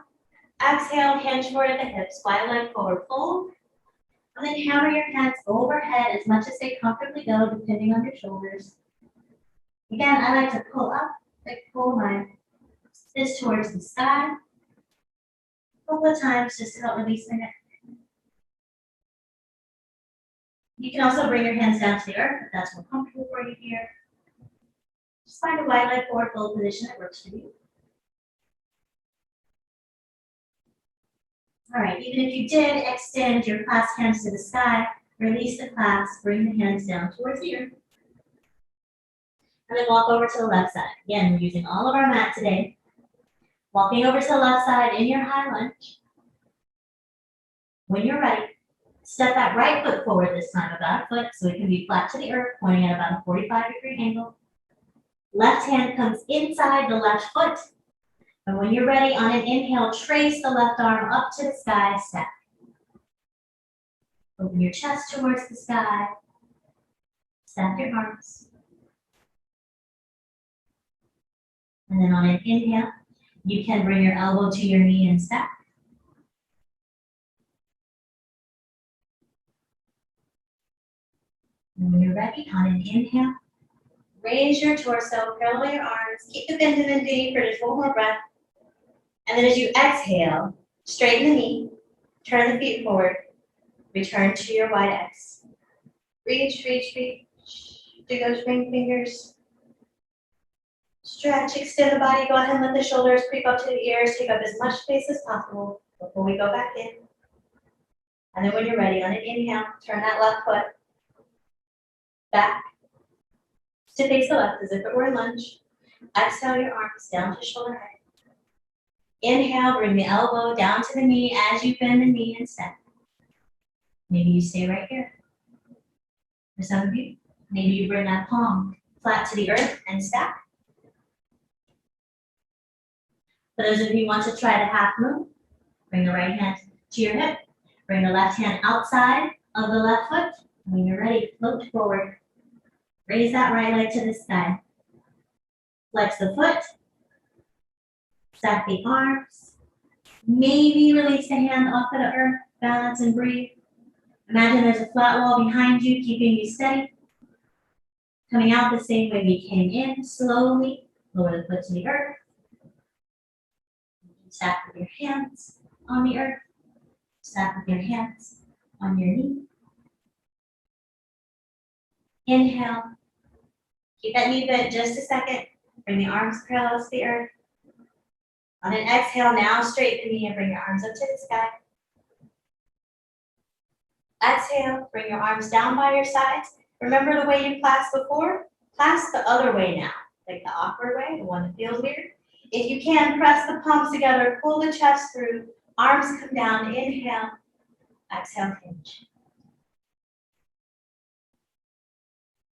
Exhale, hinge forward at the hips, wide leg forward, fold. And then hammer your hands overhead as much as they comfortably go, depending on your shoulders. Again, I like to pull up, like pull my fist towards the sky. A couple of times just to help release my neck. You can also bring your hands down to the earth if that's more comfortable for you here. Just find a wide leg forward fold position that works for you. All right, even if you did extend your clasped hands to the sky, release the clasp, bring the hands down towards the earth. And then walk over to the left side. Again, we're using all of our mat today. Walking over to the left side in your high lunge. When you're ready, Step that right foot forward this time, about a foot, so it can be flat to the earth, pointing at about a 45-degree angle. Left hand comes inside the left foot. And when you're ready, on an inhale, trace the left arm up to the sky, step. Open your chest towards the sky. Stack your arms. And then on an inhale, you can bring your elbow to your knee and stack. And when you're ready, on an inhale, raise your torso, parallel your arms, keep the bend for just one more breath. And then as you exhale, straighten the knee, turn the feet forward, return to your wide X. Reach, reach, reach. Do those ring fingers. Stretch, extend the body. Go ahead and let the shoulders creep up to the ears. Take up as much space as possible before we go back in. And then when you're ready, on an inhale, turn that left foot back to face the left as if it were a lunge. Exhale your arms down to shoulder height. Inhale, bring the elbow down to the knee as you bend the knee and step. Maybe you stay right here. For some of you, maybe you bring that palm flat to the earth and stack. For those of you who want to try the half moon, bring the right hand to your hip. Bring the left hand outside of the left foot. When you're ready, float forward. Raise that right leg to the sky. Flex the foot. Stack the arms. Maybe release the hand off of the earth. Balance and breathe. Imagine there's a flat wall behind you, keeping you steady. Coming out the same way we came in, slowly. Lower the foot to the earth. Stack with your hands on the earth. Stack with your hands on your knee. Inhale. Keep that knee bent just a second. Bring the arms parallel to the earth. On an exhale, now straighten the knee and bring your arms up to the sky. Exhale, bring your arms down by your sides. Remember the way you clasped before? Clasp the other way now, like the awkward way, the one that feels weird. If you can, press the palms together, pull the chest through, arms come down, inhale, exhale, hinge.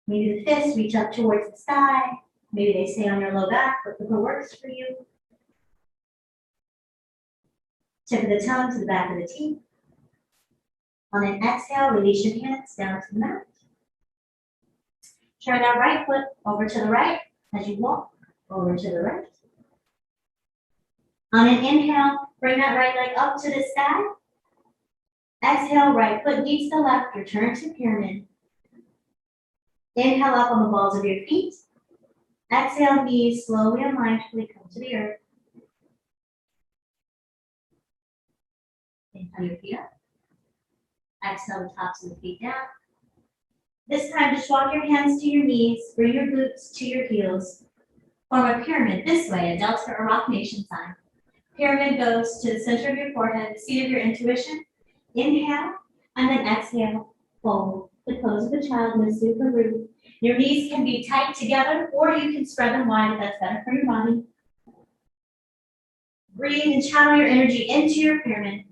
Maybe the fists reach up towards the sky. Maybe they stay on your low back, whatever works for you. Tip of the tongue to the back of the teeth. On an exhale, release your hands down to the mat. Turn that right foot over to the right as you walk over to the right. On an inhale, bring that right leg up to the sky. Exhale, right foot meets the left, return to pyramid. Inhale up on the balls of your feet. Exhale, knees slowly and mindfully come to the earth. Inhale your feet up. Exhale the tops of the feet down. This time, just walk your hands to your knees, bring your glutes to your heels. Form a pyramid this way, a delta or rock nation sign. Pyramid goes to the center of your forehead, the seat of your intuition. Inhale, and then exhale, fold. The pose of a child in a super root. Your knees can be tight together, or you can spread them wide if that's better for your body. Breathe and channel your energy into your pyramid.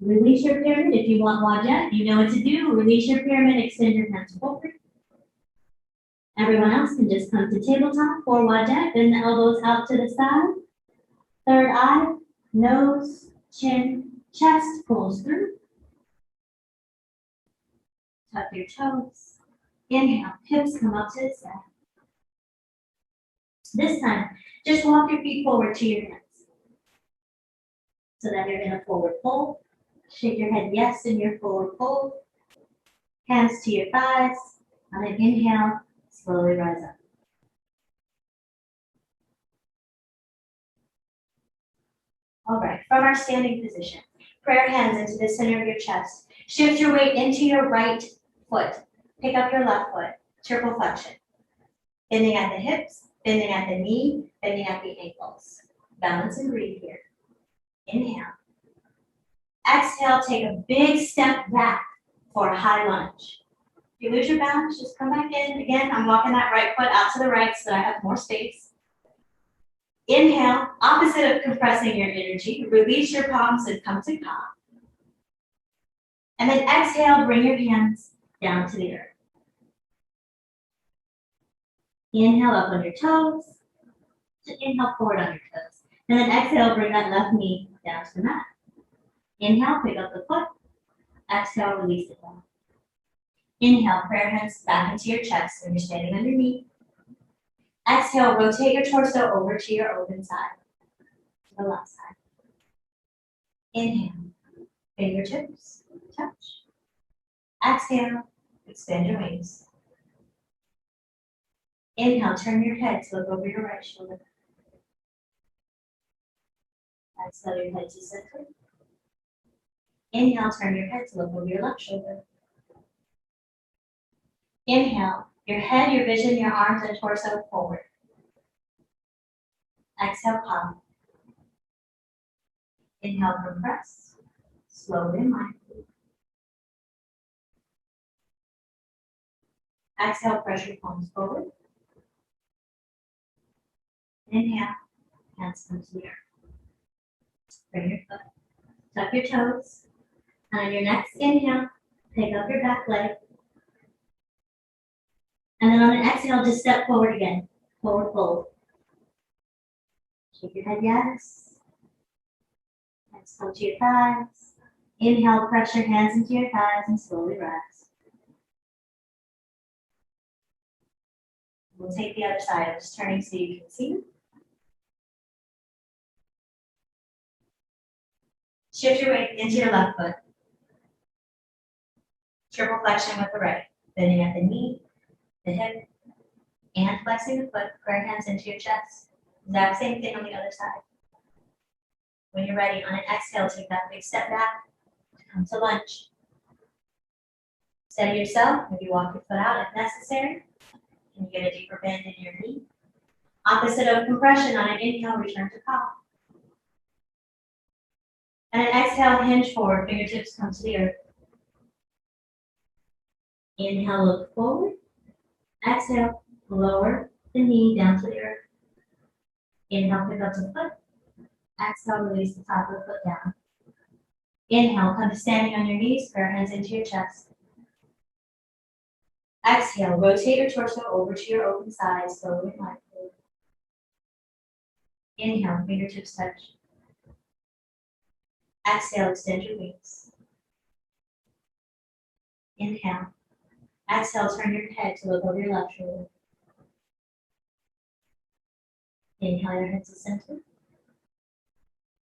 Release your pyramid. If you want Wajat, you know what to do. Release your pyramid, extend your hands forward. Everyone else can just come to tabletop for Wajat. Bend the elbows out to the side. Third eye, nose, chin, chest pulls through. Tuck your toes. Inhale, hips come up to the side. This time, just walk your feet forward to your hands. So that you're in a forward fold. Shake your head yes in your forward fold. Hands to your thighs. On an inhale, slowly rise up. All right, from our standing position, prayer hands into the center of your chest. Shift your weight into your right foot. Pick up your left foot, triple flexion. Bending at the hips, bending at the knee, bending at the ankles. Balance and breathe here. Inhale. Exhale, take a big step back for a high lunge. If you lose your balance, just come back in. Again, I'm walking that right foot out to the right so that I have more space. Inhale, opposite of compressing your energy, release your palms and come to ka. And then exhale, bring your hands down to the earth. Inhale up on your toes. Inhale forward on your toes. And then exhale, bring that left knee down to the mat. Inhale, pick up the foot. Exhale, release it down. Inhale, prayer hands back into your chest when you're standing on your knee. Exhale, rotate your torso over to your open side, to the left side. Inhale, fingertips touch. Exhale, extend your wings. Inhale, turn your head to look over your right shoulder. Exhale, your head to center. Inhale, turn your head to look over your left shoulder. Inhale, your head, your vision, your arms, and torso forward. Exhale, palm. Inhale, compress. Slowly and mindfully. Exhale, press your palms forward. Inhale, hands come to the earth. Bring your foot, tuck your toes, and on your next inhale, pick up your back leg. And then on an exhale, just step forward again, forward fold. Shake your head, yes. Hands come to your thighs. Inhale, press your hands into your thighs and slowly rise. We'll take the other side. I'm just turning so you can see. Shift your weight into your left foot. Triple flexion with the right. Bending at the knee, the hip, and flexing the foot. Prayer hands into your chest. Exact same thing on the other side. When you're ready, on an exhale, take that big step back to come to lunge. Steady yourself. Maybe walk your foot out if necessary. Can you get a deeper bend in your knee? Opposite of compression, on an inhale, return to ka. And an exhale, hinge forward, fingertips come to the earth. Inhale, look forward. Exhale, lower the knee down to the earth. Inhale, pick up the foot. Exhale, release the top of the foot down. Inhale, come to standing on your knees, prayer hands into your chest. Exhale, rotate your torso over to your open side, slowly and mindfully. Inhale, fingertips touch. Exhale, extend your wings. Inhale. Exhale, turn your head to look over your left shoulder. Inhale, your head to center.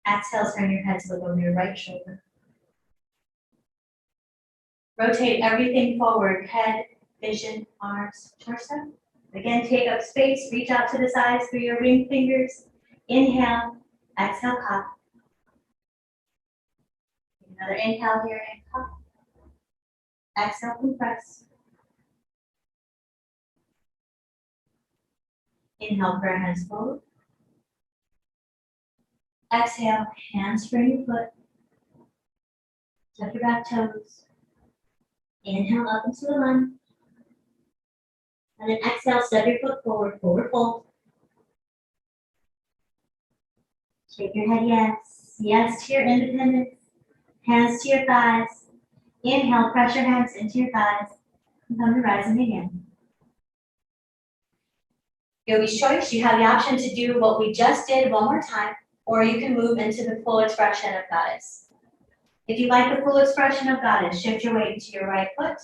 Exhale, turn your head to look over your right shoulder. Rotate everything forward, head, vision, arms, torso. Again, take up space, reach out to the sides through your ring fingers. Inhale, exhale, ka. Another inhale here and ka. Exhale, compress. Inhale, prayer hands forward. Exhale, hands for your foot. Tuck your back toes. Inhale up into the lunge. And then exhale, step your foot forward, forward fold. Shake your head, yes. Yes to your independence. Hands to your thighs. Inhale, press your hands into your thighs. And come to rising again. Yogi's choice, you have the option to do what we just did one more time, or you can move into the full expression of goddess. If you like the full expression of goddess, shift your weight into your right foot,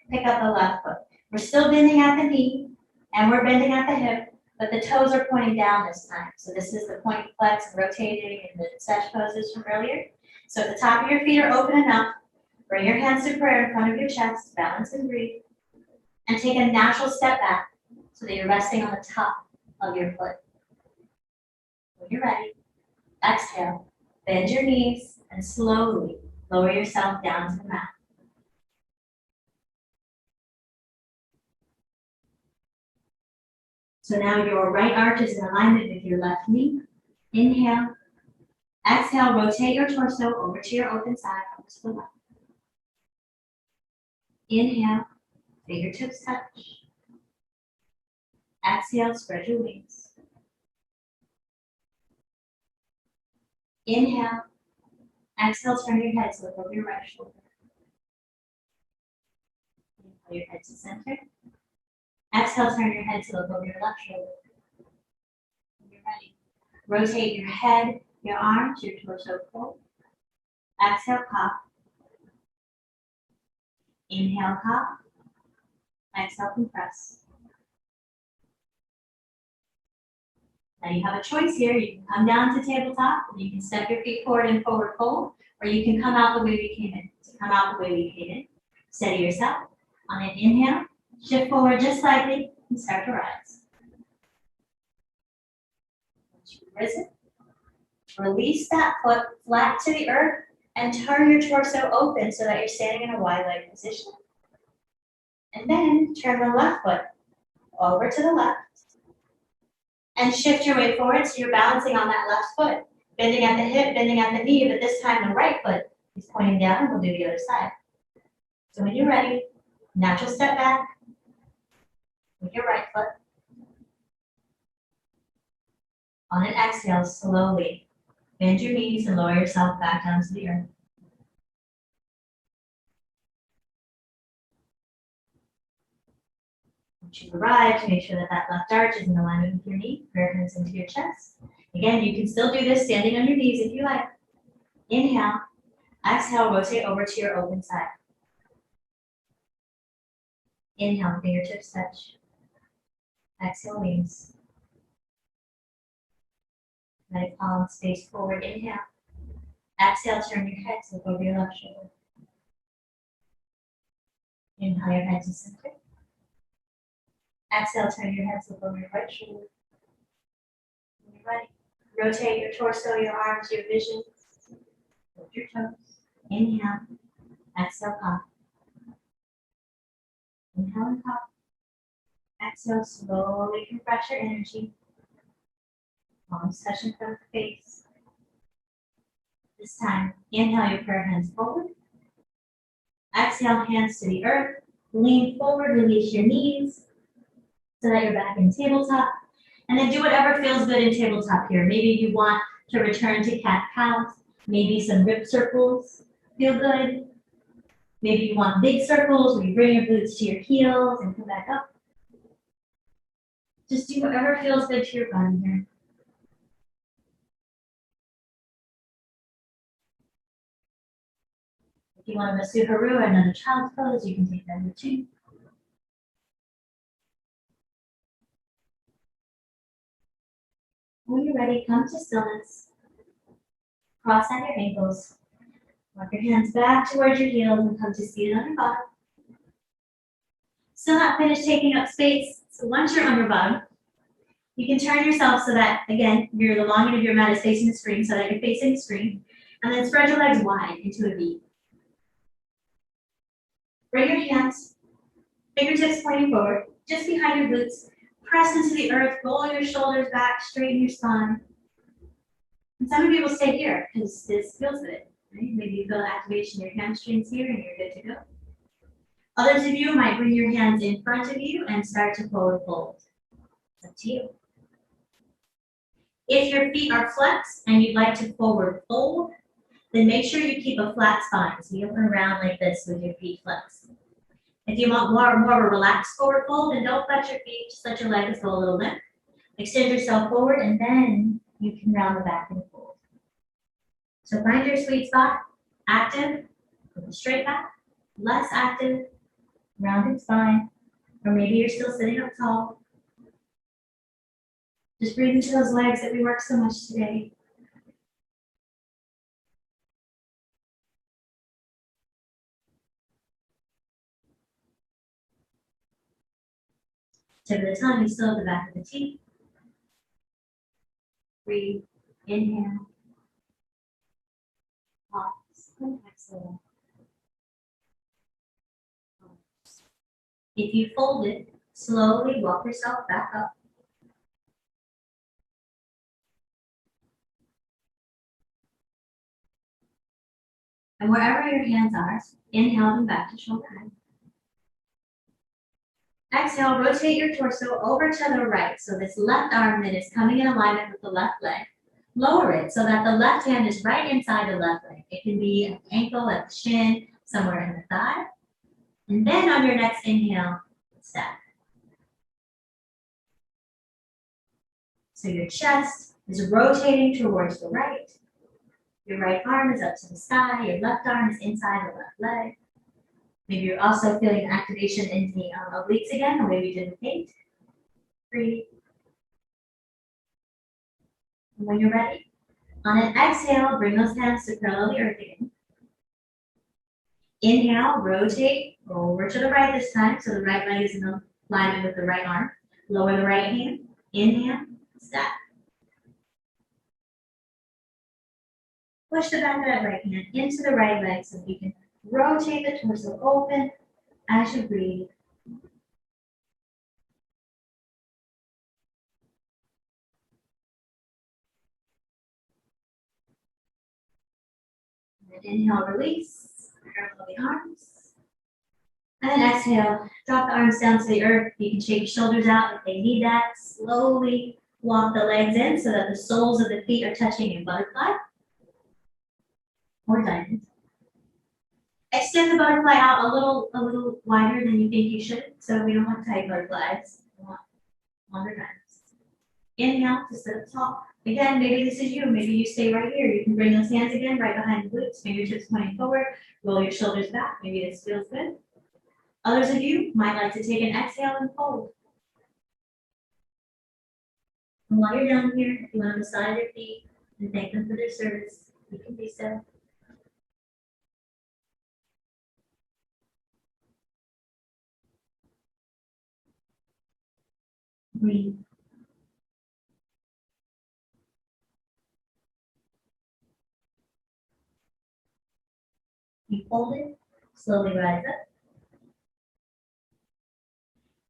pick up the left foot. We're still bending at the knee, and we're bending at the hip, but the toes are pointing down this time. So this is the point flex, rotating in the sesh poses from earlier. So at the top of your feet are open enough. Bring your hands to prayer in front of your chest, balance and breathe. And take a natural step back so that you're resting on the top of your foot. When you're ready, exhale, bend your knees, and slowly lower yourself down to the mat. So now your right arch is in alignment with your left knee. Inhale. Exhale, rotate your torso over to your open side, over to the left. Inhale, Fingertips touch. Exhale, spread your wings. Inhale. Exhale, turn your head to look over your right shoulder. Inhale your head to center. Exhale, turn your head to look over your left shoulder. When you're ready, rotate your head, your arms, your torso forward. Exhale, cock. Inhale, cock. Exhale, compress. Now you have a choice here. You can come down to tabletop, and you can step your feet forward and forward fold, or you can come out the way we came in. So come out the way we came in. Steady yourself. On an inhale, shift forward just slightly and start to rise. Once you've risen, release that foot flat to the earth and turn your torso open so that you're standing in a wide leg position. And then turn the left foot over to the left and shift your way forward so you're balancing on that left foot, bending at the hip, bending at the knee, but this time the right foot is pointing down, and we'll do the other side. So when you're ready, natural step back with your right foot. On an exhale, slowly bend your knees and lower yourself back down to the earth. Once you've arrived, make sure that that left arch is in alignment with your knee, prayer hands into your chest. Again, you can still do this standing on your knees if you like. Inhale, exhale, rotate over to your open side. Inhale, fingertips touch. Exhale, wings. Right palm face forward, inhale. Exhale, turn your head to look over your left shoulder. Inhale your head to center. Exhale, turn your head to look over your right shoulder. When you're ready, rotate your torso, your arms, your vision. Lift your toes. Inhale. Exhale, cock. Inhale and cock. Exhale, slowly compress your energy. Palms touch in front of the face. This time, inhale your prayer hands forward. Exhale, hands to the earth. Lean forward, release your knees so that you're back in tabletop. And then do whatever feels good in tabletop here. Maybe you want to return to cat-cow. Maybe some rib circles feel good. Maybe you want big circles where you bring your glutes to your heels and come back up. Just do whatever feels good to your body here. If you want to Masu Haru or another child's pose, you can take that here too. When you're ready, come to stillness. Cross on your ankles. Walk your hands back towards your heels and come to seated on your bottom. Still not finished taking up space. So once you're on your bottom, you can turn yourself so that, again, the long end of your mat is facing the screen so that you're facing the screen. And then spread your legs wide into a V. Bring your hands, fingertips pointing forward, just behind your glutes. Press into the earth, roll your shoulders back, straighten your spine. And some of you will stay here because this feels good. Right? Maybe you feel activation in your hamstrings here and you're good to go. Others of you might bring your hands in front of you and start to forward fold. It's up to you. If your feet are flexed and you'd like to forward fold, then make sure you keep a flat spine. So you open around like this with your feet flexed. If you want more of a relaxed forward fold, then don't flex your feet, just let your legs go a little limp. Extend yourself forward and then you can round the back and fold. So find your sweet spot, active, with a straight back, less active, rounded spine, or maybe you're still sitting up tall. Just breathe into those legs that we worked so much today. Tip of the tongue is still at the back of the teeth. Breathe, inhale, pause, and exhale. If you fold it, slowly walk yourself back up. And wherever your hands are, inhale them back to shoulder height. Exhale, rotate your torso over to the right. So this left arm that is coming in alignment with the left leg, lower it so that the left hand is right inside the left leg. It can be at the ankle, at the shin, somewhere in the thigh. And then on your next inhale, step. So your chest is rotating towards the right. Your right arm is up to the sky. Your left arm is inside the left leg. Maybe you're also feeling activation in the obliques again, the way we did with 8. 3. And when you're ready, on an exhale, bring those hands to parallel the earth again. Inhale, rotate over to the right this time, so the right leg is in alignment with the right arm. Lower the right hand. Inhale, step. Push the back of that right hand into the right leg so you can rotate the torso open as you breathe. And inhale, release. Parallel the arms. And then exhale, drop the arms down to the earth. You can shake your shoulders out if they need that. Slowly walk the legs in so that the soles of the feet are touching in butterfly or diamond. Extend the butterfly out a little wider than you think you should. So we don't want tight butterflies. We want longer diamonds. Inhale to sit up tall. Again, maybe this is you. Maybe you stay right here. You can bring those hands again right behind the glutes. Fingertips pointing forward. Roll your shoulders back. Maybe this feels good. Others of you might like to take an exhale and fold. And while you're down here, if you want to massage your feet and thank them for their service, you can do so. Breathe. You fold it, slowly rise up.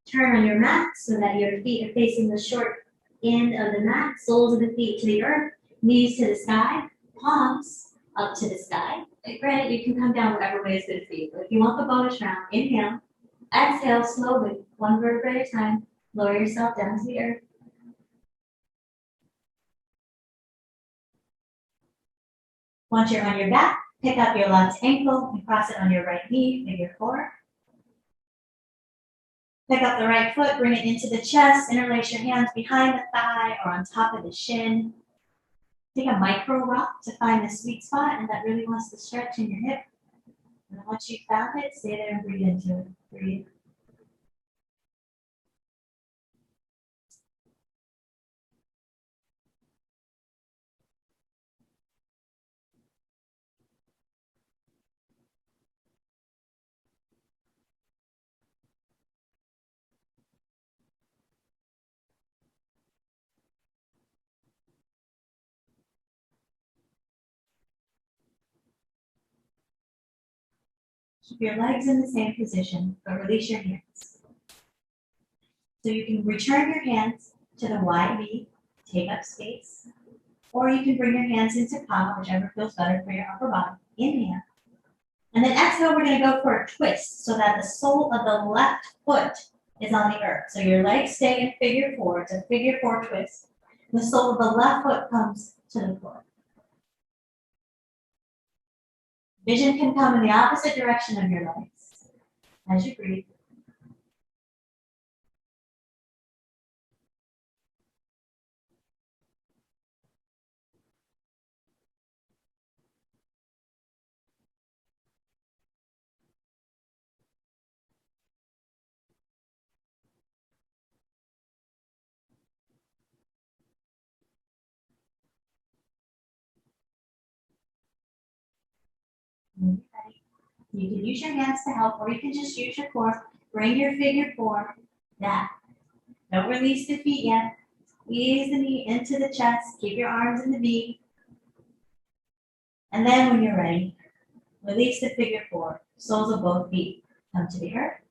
Turn on your mat so that your feet are facing the short end of the mat, soles of the feet to the earth, knees to the sky, palms up to the sky. Granted, you can come down whatever way is good for you, but if you want the bonus round, inhale, exhale slowly, one vertebrae at a time, lower yourself down to the earth. Once you're on your back, pick up your left ankle and cross it on your right knee, figure 4. Pick up the right foot, bring it into the chest, interlace your hands behind the thigh or on top of the shin. Take a micro rock to find the sweet spot and that really wants to stretch in your hip. And once you've found it, stay there and breathe into it. Breathe. Keep your legs in the same position, but release your hands. So you can return your hands to the wide knee, take up space, or you can bring your hands into palm, whichever feels better for your upper body. Inhale. And then exhale, we're going to go for a twist so that the sole of the left foot is on the earth. So your legs stay in figure 4. It's a figure 4 twist. The sole of the left foot comes to the floor. Vision can come in the opposite direction of your legs as you breathe. You can use your hands to help, or you can just use your core. Bring your figure 4 down. Don't release the feet yet. Squeeze the knee into the chest. Keep your arms in the V. And then when you're ready, release the figure 4. Soles of both feet come to the earth.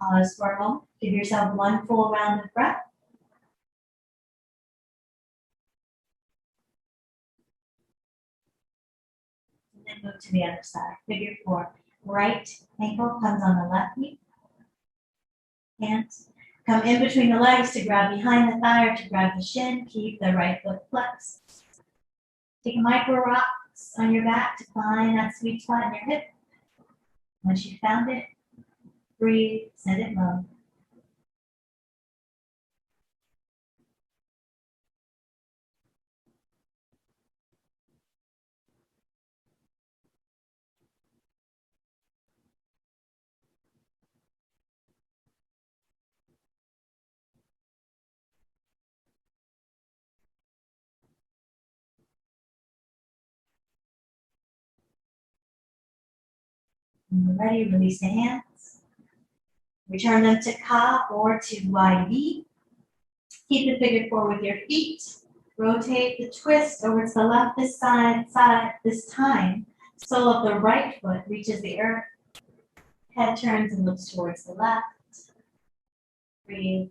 Pause for a moment. Give yourself one full round of breath. And then move to the other side. Figure 4. Right ankle comes on the left knee. Hands come in between the legs to grab behind the thigh or to grab the shin. Keep the right foot flexed. Take a micro rocks on your back to find that sweet spot in your hip. Once you found it, breathe, send it low. When you're ready, release the hands. Return them to Ka or to wide V. Keep the figure four with your feet. Rotate the twist over to the left this side, this time. Sole of the right foot reaches the earth. Head turns and looks towards the left. Breathe.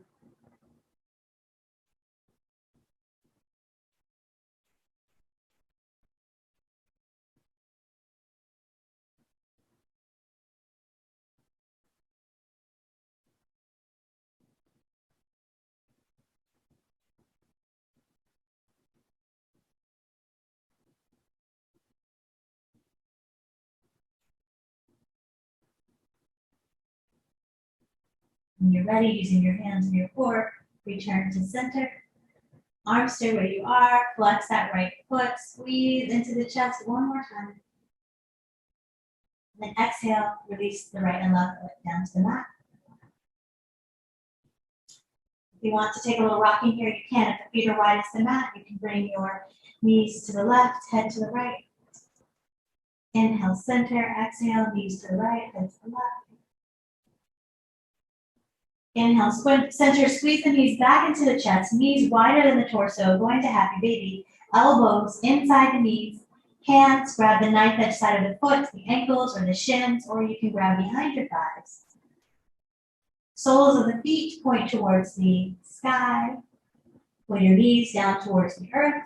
When you're ready, using your hands and your core, return to center. Arms stay where you are. Flex that right foot. Squeeze into the chest one more time. Then exhale, release the right and left foot down to the mat. If you want to take a little rocking here, you can. If the feet are wide as the mat, you can bring your knees to the left, head to the right. Inhale, center. Exhale, knees to the right, head to the left. Inhale, center, squeeze the knees back into the chest, knees wider than the torso, going to happy baby. Elbows inside the knees, hands grab the knife edge side of the foot, the ankles or the shins, or you can grab behind your thighs. Soles of the feet point towards the sky. Pull your knees down towards the earth.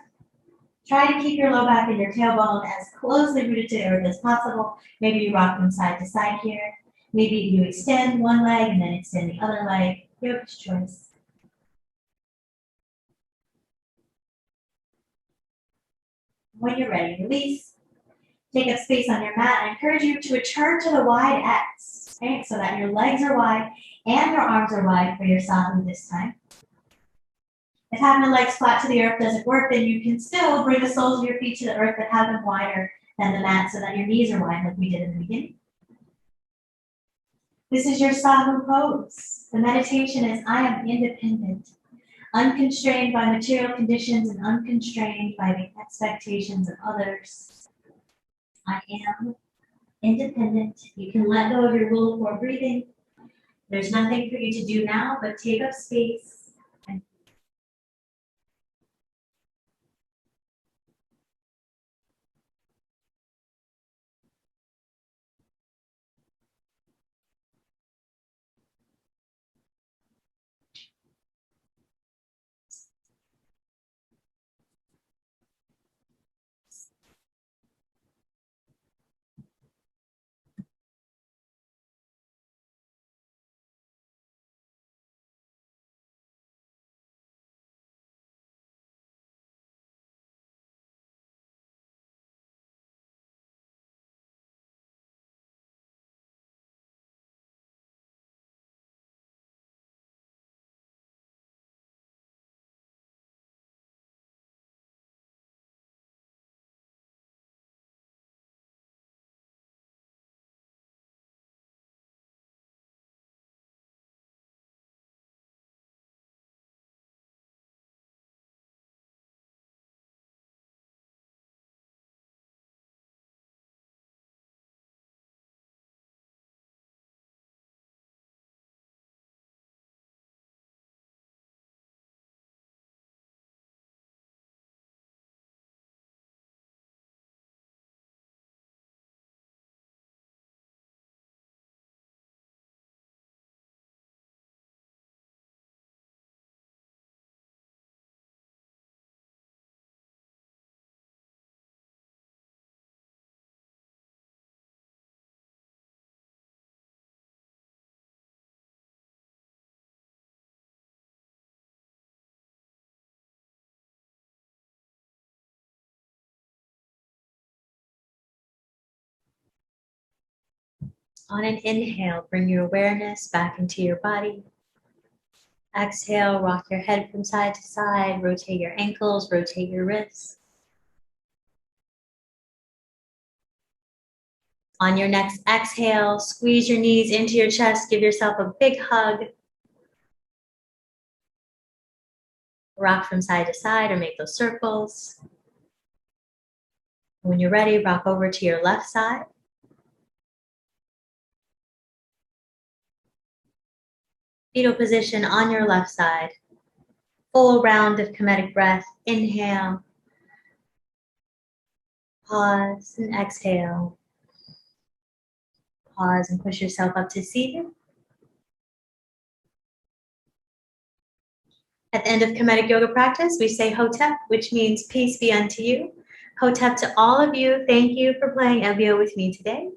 Try to keep your low back and your tailbone as closely rooted to the earth as possible. Maybe you rock them side to side here. Maybe you extend one leg and then extend the other leg. Yoga's choice. When you're ready, release. Take up space on your mat. I encourage you to return to the wide X, okay? So that your legs are wide and your arms are wide for your sadhu this time. If having the legs flat to the earth doesn't work, then you can still bring the soles of your feet to the earth, but have them wider than the mat so that your knees are wide like we did in the beginning. This is your sadhu pose. The meditation is I am independent, unconstrained by material conditions and unconstrained by the expectations of others. I am independent. You can let go of your rule for breathing. There's nothing for you to do now, but take up space. On an inhale, bring your awareness back into your body. Exhale, rock your head from side to side, rotate your ankles, rotate your wrists. On your next exhale, squeeze your knees into your chest, give yourself a big hug. Rock from side to side or make those circles. When you're ready, rock over to your left side. Fetal position on your left side. Full round of Kemetic breath. Inhale. Pause and exhale. Pause and push yourself up to seated. At the end of Kemetic Yoga practice, we say Hotep, which means peace be unto you. Hotep to all of you. Thank you for playing Ebony with me today.